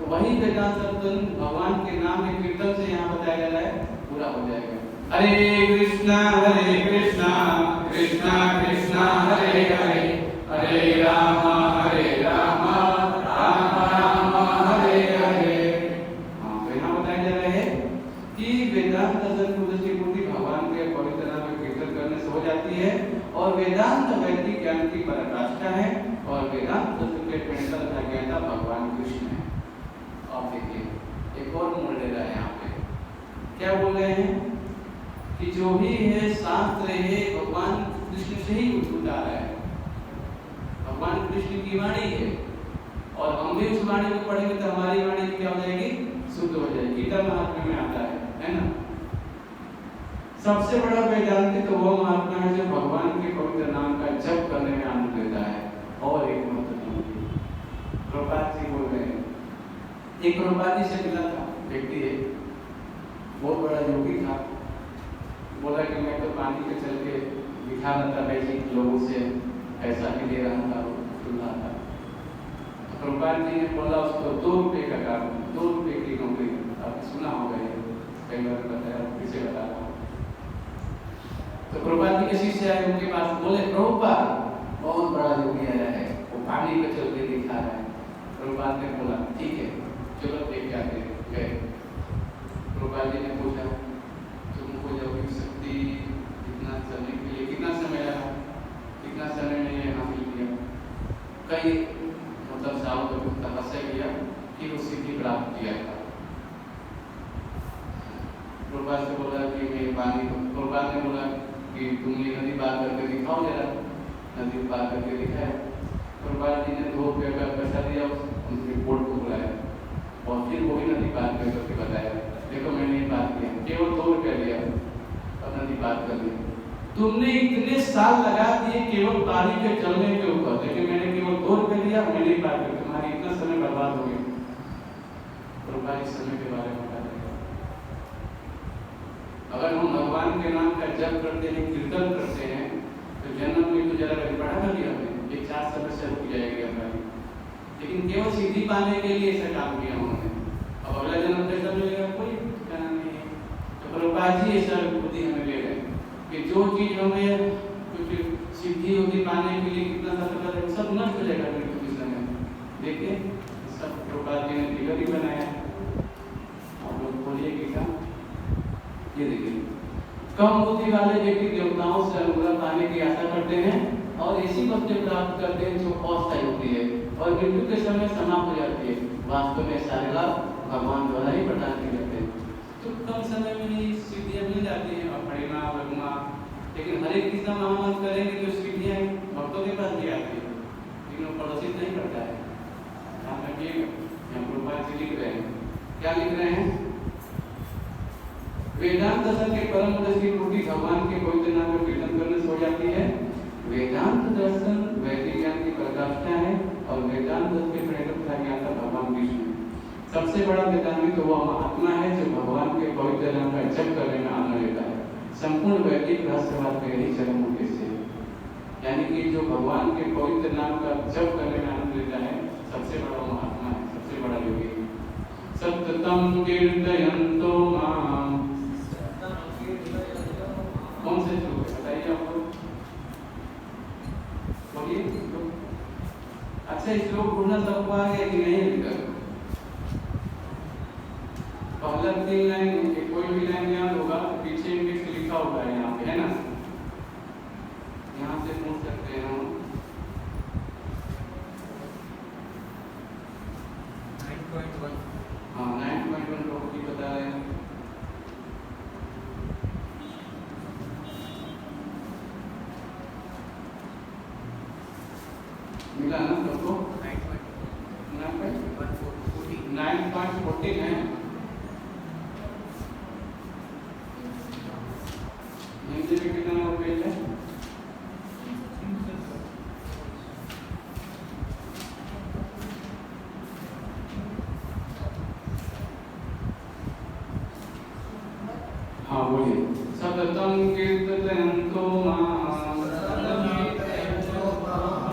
वही वेदांत दर्शन भगवान के नाम के कीर्तन से यहाँ बताया जा रहा है, पूरा हो जाएगा। हरे कृष्णा कृष्णा कृष्णा हरे हरे, हरे राम राम राम हरे हरे। हाँ, तो यहाँ बताया जा रहा है कि वेदांत दर्शन की पूर्ति भगवान के पवित्र नाम के कीर्तन करने से हो जाती है और वेदांत वैदिक ज्ञान की पराकाष्ठा है और वेदांत दर्शन के प्रणेता तथा ज्ञाता भगवान कृष्ण है। अब देखिए, एक और मोड़ ले रहा है यहाँ पे, क्या बोल रहे हैं कि जो भी है शास्त्र है भगवान कृष्ण से ही उद्भूत आ रहा है, भगवान कृष्ण की वाणी है और हम भी उस वाणी को पढ़ेंगे तो हमारी वाणी क्या हो जाएगी? शुद्ध हो जाएगी। गीता महात्म्य में आता है ना। सबसे बड़ा वेदांत तो वो महात्मा है जो भगवान के पवित्र नाम का जप करने में आनंद लेता है। और एक महत्वपूर्ण प्रभुपाद जी बोल रहे हैं, एक प्रभुपाद जी से मिला था व्यक्ति है, बहुत बड़ा योगी था, बोला कि मैं तो पानी पे चल के दिखा रहा था वैसे लोगों से, ऐसा भी दे रहा था, सुन रहा था। तो प्रभुपाद जी ने बोला उसको 2 रुपये का काम, 2 रुपये की नौकरी। आपने सुना होगा ये, कई बार बताया, किसे बता रहा हूँ। तो प्रभुपाद जी के शिष्य आए उनके पास, बोले प्रभुपाद बहुत बड़ा योगी आया है, वो पानी पे चल के दिखा रहा है। प्रभुपाद ने बोला ठीक है चलो देख के आते हैं। गए, प्रभुपाद जी ने पूछा तुमको योगिक शक्ति इतना समय के लिए कितना समय लगा, कितना समय में ये हासिल किया? कई मतलब सालों तक तपस्या किया कि वो सिद्धि प्राप्त किया था। प्रभुपाद से बोला कि मैं पानी, प्रभुपाद ने बोला कि तुम ये नदी पार करके दिखाओ जरा। नदी पार करके दिखाया। प्रभुपाद जी ने 2 रुपये का पैसा दिया, उस रिपोर्ट को बुलाया और फिर वो भी नदी पार करके बताया देखो मैंने ये पार किया, केवल 2 रुपये लिया और नदी पार कर ली। तुमने इतने साल लगा दिए केवल पानी के चलने के ऊपर, लेकिन मैंने केवल 2 रुपये लिया, मैंने ही पार कर, तुम्हारी इतना समय बर्बाद हो गया। प्रभुपाद जी समय के बारे में बता रहे, अगर हम भगवान के नाम का जप करते हैं, कीर्तन करते हैं तो जन्म में तो जरा बढ़ा कर दिया हमने, 1-4 समस्या रुक जाएगी हमारी, लेकिन केवल सिद्धि पाने के लिए ऐसा काम किया उन्होंने। अब अगला जन्म कैसा मिलेगा कोई कहना नहीं है। तो प्रभुपाद जी ऐसा बुद्धि हमें ले रहे हैं। जो चीज हमें कुछ सिद्धि होती पाने के लिए कितना सा कर सब नष्ट हो जाएगा मृत्यु के समय। देखिए सब प्रकार जी ने फिगर ही बनाया, आप लोग खोलिए गीता, ये देखिए कम बुद्धि वाले व्यक्ति देवताओं से अनुग्रह पाने की आशा करते हैं और ऐसी वस्तु प्राप्त करते हैं जो अस्थायी होती है और मृत्यु के समय समाप्त हो जाती है। वास्तव में सारे लाभ भगवान द्वारा ही प्रदान किए जाते हैं। तो कम समय में ही सिद्धियां मिल जाती हैं और परिमा वर्मा, लेकिन हरे कृष्ण महामंत्र करेंगे तो सिद्धियां भक्तों के पास भी आती है, लेकिन वो प्रदर्शित नहीं करता है। ध्यान रखिएगा, यहाँ प्रभुपाद जी लिख रहे हैं, क्या लिख रहे हैं? वेदांत दर्शन के परम उद्देश्य पूर्ति भगवान के पवित्र नाम को कीर्तन करने से हो जाती है। वेदांत दर्शन वैदिक ज्ञान की पराकाष्ठा है और वेदांत दर्शन के प्रेरक था ज्ञाता भगवान विष्णु। सबसे बड़ा वेदांती तो वह महात्मा है जो भगवान के पवित्र नाम का जप करने में आनंद लेता है। संपूर्ण वैदिक रहस्यवाद का यही चरम उद्देश्य है, यानी कि जो भगवान के पवित्र नाम का जप करने में आनंद लेता है सबसे बड़ा महात्मा है, सबसे बड़ा योगी। सततम कीर्तयन्तो माम, कौन से श्लोक है बताइए आपको, बोलिए। अच्छा श्लोक ढूंढना सबको आ गया कि नहीं अभी तक? पहला 3 लाइन कोई भी लाइन याद होगा पीछे इंडेक्स लिखा होगा यहाँ पे, है ना? यहाँ से पूछ सकते हैं हम। 9.1 हाँ 9.1 प्रॉपर्टी बता रहे हैं। मिला ना सबको? 9.14 है। हिंदी में कितना नंबर पेज है? हाँ बोलिए। सततम कीर्तयन्तो माम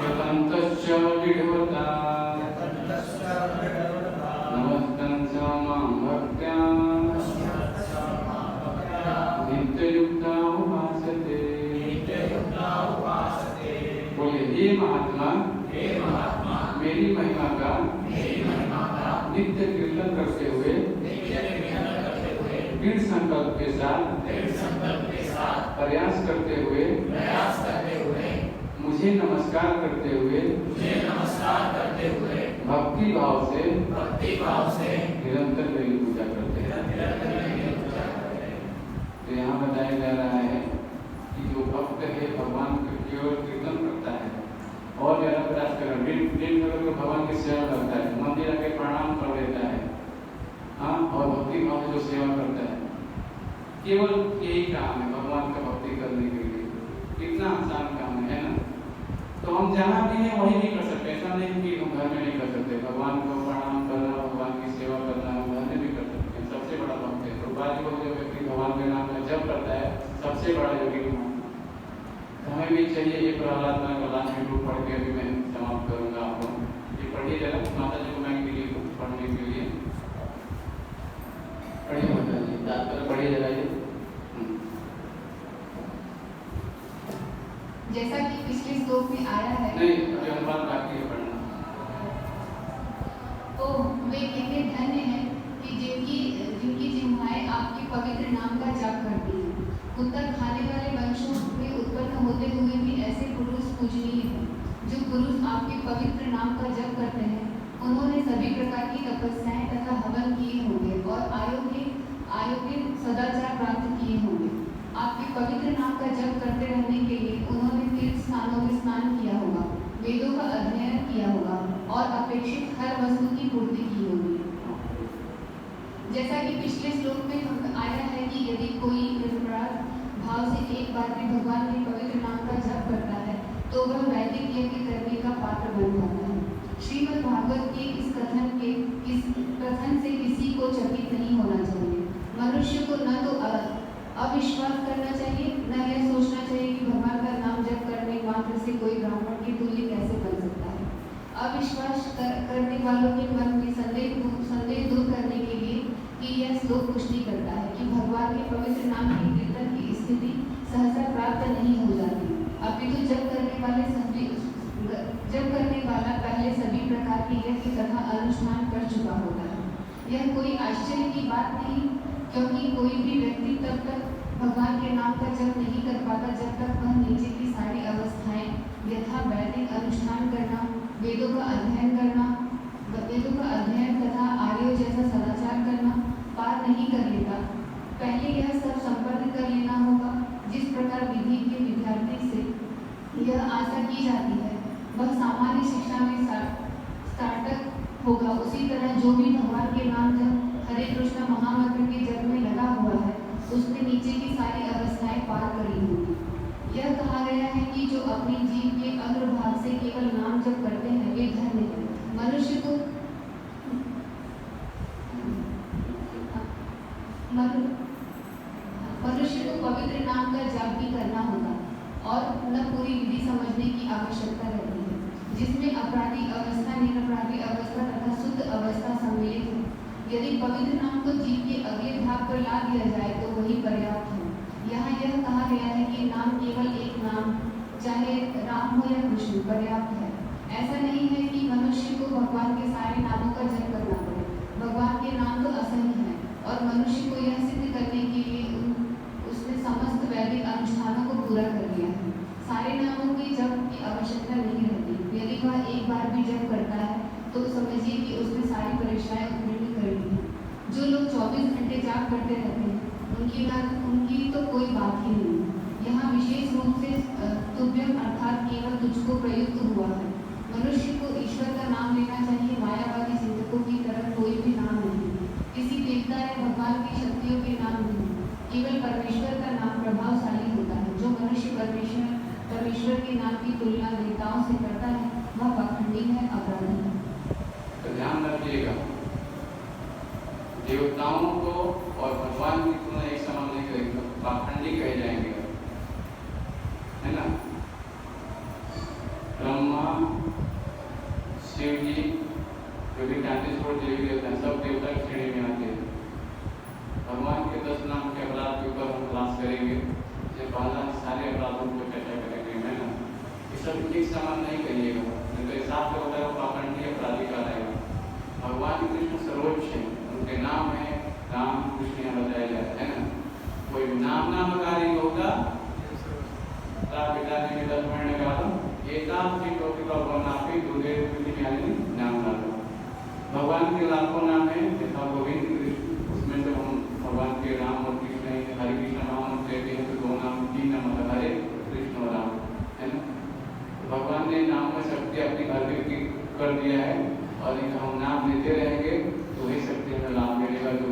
यतन्तश्च विढवता नमस्तं च मां भक्त्या नित्ययुक्ता उपासते। बोलिए हे महात्मा मेरी महिमा का नित्य कीर्तन करते हुए दृढ़ संकल्प के साथ प्रयास करते हुए मुझे नमस्कार करते हुए भक्ति भाव से निरंतर मेरी पूजा करते हैं। तो यहाँ बताया जा रहा है कि जो भक्त है भगवान की ओर कीर्तन करता है और ज्यादा प्रयास कर दिन भगवान की सेवा करता है, मंदिर आके प्रणाम कर देता है, हाँ, और भक्ति भाव से जो सेवा करता है, केवल यही काम है भगवान का भक्ति करने के लिए। कितना आसान काम है ना? तो हम जहाँ भी हैं वही नहीं कर सकते, ऐसा नहीं कि हम घर में नहीं कर सकते। भगवान को प्रणाम करना, भगवान की सेवा करना हम घर में भी कर सकते हैं। सबसे बड़ा भक्त है प्रभुपाद जी, जो व्यक्ति भगवान के नाम का जप करता है सबसे बड़ा योगी है। हमें भी चाहिए ये प्रहलाद का लास्ट में ग्रुप पढ़ के अभी मैं समाप्त करूँगा। आप लोग ये पढ़िए जरा, माता जी को मैं के लिए पढ़ने के लिए पढ़िए, माता जी याद कर पढ़िए जरा ये। जैसा कि पिछले श्लोक में आया है, नहीं अभी हम बात बाकी है पढ़ना। तो वे कितने धन्य हैं कि जिनकी जिह्वाएं आपके पवित्र नाम का जाप करती हैं। उत्तर खाने वाले वंशों में उत्पन्न होते हुए भी ऐसे पुरुष पूजनीय हैं। जो पुरुष आपके पवित्र नाम का जप करते हैं उन्होंने सभी प्रकार की तपस्याएं तथा हवन किए होंगे और आयोग्य सदाचार प्राप्त किए होंगे। आपके पवित्र नाम का जप करते रहने के लिए उन्होंने तीर्थ स्थानों में स्नान किया होगा, वेदों का अध्ययन किया होगा और अपेक्षित हर वस्तु की पूर्ति की होगी। जैसा कि पिछले श्लोक में आया है कि यदि कोई निर्मल भाव से एक बार भी भगवान के पवित्र नाम का जप करता है तो वह वैदिक यज्ञ करने का पात्र बन जाता है। श्रीमद् भागवत के इस कथन से किसी को चकित नहीं होना चाहिए। मनुष्य को न तो अविश्वास करना चाहिए, न यह सोचना चाहिए कि भगवान का नाम जप करने मात्र से कोई ब्राह्मण की तुल्य कैसे बन सकता है। अविश्वास करने वालों के मन में संदेह दूर करने के लिए कि यह श्लोक पुष्टि करता है कि भगवान के पवित्र नाम के कीर्तन की स्थिति सहसा प्राप्त नहीं हो जाती, अपितु जब करने वाला पहले सभी प्रकार के यज्ञ तथा अनुष्ठान कर चुका होता है। यह कोई आश्चर्य की बात नहीं, क्योंकि कोई भी व्यक्ति तब तक भगवान के नाम का जप नहीं कर पाता जब तक वह नीचे की सारी अवस्थाएं यथा वैदिक अनुष्ठान करना, वेदों का अध्ययन तथा आर्यों जैसा सदाचार करना पार नहीं कर लेता। पहले यह सब संपन्न कर लेना होगा। जिस प्रकार विधि के विद्यार्थी से यह आशा की जाती है वह सामान्य शिक्षा में स्नातक होगा, उसी तरह जो भी भगवान के नाम जप हरे कृष्ण महामंत्र के जप में लगा हुआ है उसने नीचे की सारी अवस्थाएं पार करी होगी। यह कहा गया है कि जो अपनी जीव के अग्रभाग से केवल नाम जप करते हैं वे धन्य हैं। मनुष्य को पवित्र नाम का जाप भी करना होगा और न पूरी विधि समझने की आवश्यकता रहती है, जिसमें अपराधी अवस्था, निरपराधी अवस्था तथा शुद्ध अवस्था सम्मिलित है। यदि पवित्र नाम को जीव के अगले भाग पर ला दिया जाए तो वही पर्याप्त है। यहाँ यह कहा गया है कि नाम केवल एक नाम, चाहे राम हो या कृष्ण, पर्याप्त है। ऐसा नहीं है कि मनुष्य को भगवान के सारे नामों का जप करना पड़े। भगवान के नाम तो असंख्य हैं और मनुष्य को यह सिद्ध करने के लिए उसने समस्त वैदिक अनुष्ठानों को पूरा कर लिया है। सारे नामों की जप की आवश्यकता नहीं रहती। यदि वह एक बार भी जप करता है तो समझिए कि उसने सारी परीक्षाएं उत्तीर्ण कर ली हैं। जो लोग 24 घंटे जाप करते रहते हैं उनकी तो कोई बात ही नहीं। यहाँ विशेष रूप से तुभ्यम अर्थात केवल तुझको प्रयुक्त हुआ है। मनुष्य को ईश्वर का नाम लेना चाहिए, मायावादी चिंतकों की तरह कोई भी नाम नहीं, किसी देवता या भगवान की शक्तियों के नाम नहीं। केवल परमेश्वर का नाम प्रभावशाली होता है। जो मनुष्य परमेश्वर के नाम की तुलना देवताओं से करता है वह पाखंडी है, अपराधी है। तो ध्यान रखिएगा, देवताओं को और भगवान की तुलना एक समान नहीं करेंगे, पाखंडी कहे जाएंगे, है ना। ब्रह्मा, शिव जी, जो भी 33 देवी देवता हैं, सब देवता की श्रेणी में आते हैं। भगवान के 10 नाम के अपराध के ऊपर हम क्लास करेंगे, जब पहला सारे अपराधों को चर्चा करेंगे, है ना। ये सब एक समान नहीं करिएगा, नहीं तो हिसाब से होता है वो पाखंडी अपराधी का रहेगा। भगवान कृष्ण सर्वोच्च है, उनके नाम है राम कृष्ण यहाँ बताया जाता है ना। कोई नामकारी होगा पिता जी के 10 महीने का नाम डालो। भगवान के लाखों नाम है, जैसा गोविंद कृष्ण, उसमें से हम भगवान के राम और कृष्ण हरे कृष्ण नाम कहते हैं तो 2 नाम 3 नाम मतलब हरे कृष्ण और राम, है ना। तो भगवान ने नाम में शक्ति अपनी भर कर दिया है और हम नाम लेते रहेंगे तो वही शक्ति हमें लाभ मिलेगा। जो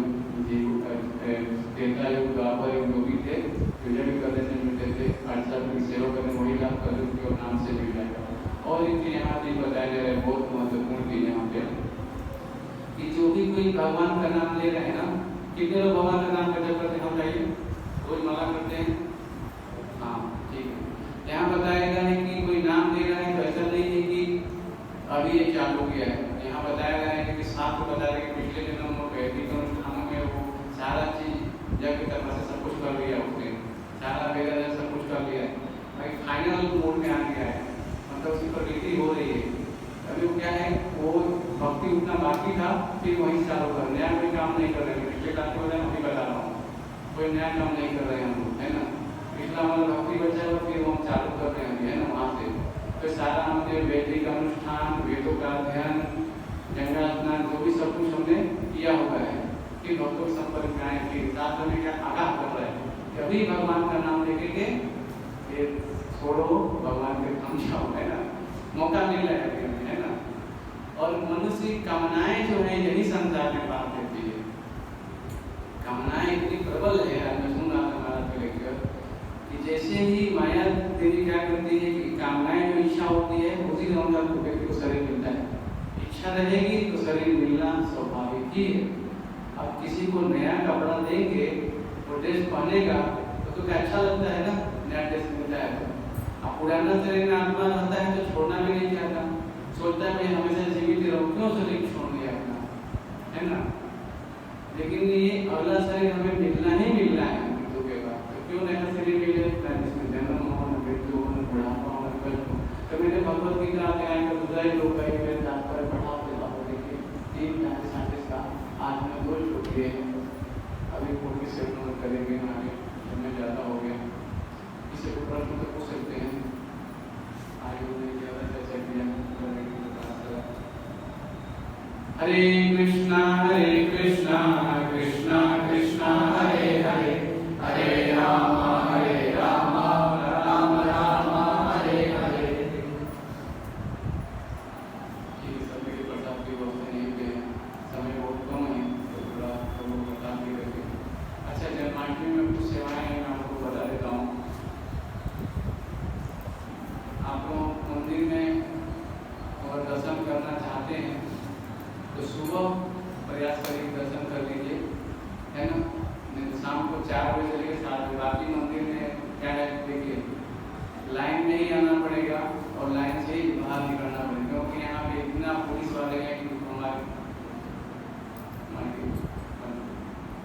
देवता युग द्वापर युग जो भी थे, पूजन करने से मिलते थे, अर्चना की सेवा करने वही लाभ कर और नाम से मिल जाएगा। और इनके यहाँ भी बताया जा रहा है बहुत महत्वपूर्ण चीज यहाँ पे कि जो भी कोई भगवान का नाम ले रहे हैं ना, कितने लोग भगवान का नाम का जप करते हैं, हम बताइए, रोज माला करते हैं, हाँ ठीक है। यहाँ बताया गया है कि कोई नाम ले रहा है तो ऐसा नहीं है कि अभी ये चालू किया है। यहाँ बताया गया है कि साथ को बताया गया कि पिछले दिनों में वैदिक अनुष्ठानों में वो सारा चीज जग तरफ से सब कुछ कर लिया, उसने सारा वेद सब कुछ कर लिया है, भाई फाइनल मोड में आ गया है, मतलब उसकी प्रकृति हो रही है। अभी वो क्या है, वो भक्ति उतना बाकी था, फिर वहीं चालू कर, नया कोई काम नहीं कर रहे हैं। पिछले काम को अभी बता रहा हूँ, कोई नया काम नहीं कर रहे हैं हम लोग, है ना। पिछला हमारा भक्ति बचा है, फिर वो हम चालू कर रहे हैं, है ना, वहाँ से। तो सारा हमने वैदिक अनुष्ठान, वेदों का अध्ययन, गंगा स्नान, जो भी सब कुछ हमने किया हुआ है, फिर भक्तों के संपर्क में आए, फिर साथ में क्या आगाह कर रहे हैं, कभी भगवान का नाम लेके फिर छोड़ो, भगवान के हम जाओ, है ना, मौका मिल रहा है, है ना। और मनुष्य की कामनाएं जो है यही संसार में बात देती है। कामनाएं इतनी प्रबल है, मैं सुन रहा था हमारा तो लेकर कि जैसे ही माया देवी क्या करती है कि कामनाएं जो इच्छा होती है उसी अनुसार व्यक्ति को शरीर मिलता है। इच्छा रहेगी तो शरीर मिलना स्वाभाविक ही है। अब किसी को नया कपड़ा देंगे, वो ड्रेस पहनेगा तो क्या अच्छा लगता है ना, नया ड्रेस मिलता है। अब पुराना शरीर में आत्मा रहता है तो छोड़ना भी नहीं चाहता, सोचता है मैं हमेशा जीवित रहूं, क्यों शरीर छोड़ दिया अपना, है ना। लेकिन ये अगला शरीर हमें मिलना ही मिलना है मृत्यु के बाद, तो क्यों नया शरीर मंगल को। तो मेरे भगवत गीता अध्याय का दूसरा ही लोग कहीं मेरे तात्पर्य पढ़ा देता हूँ। देखिए 3:37 का आज में 2 श्लोक किए हैं, अभी 40 से नोट करेंगे आगे, समय ज़्यादा हो गया। इसे को प्रश्न तो पूछ सकते हैं, आगे उन्हें ज़्यादा चर्चा किया। हरे कृष्णा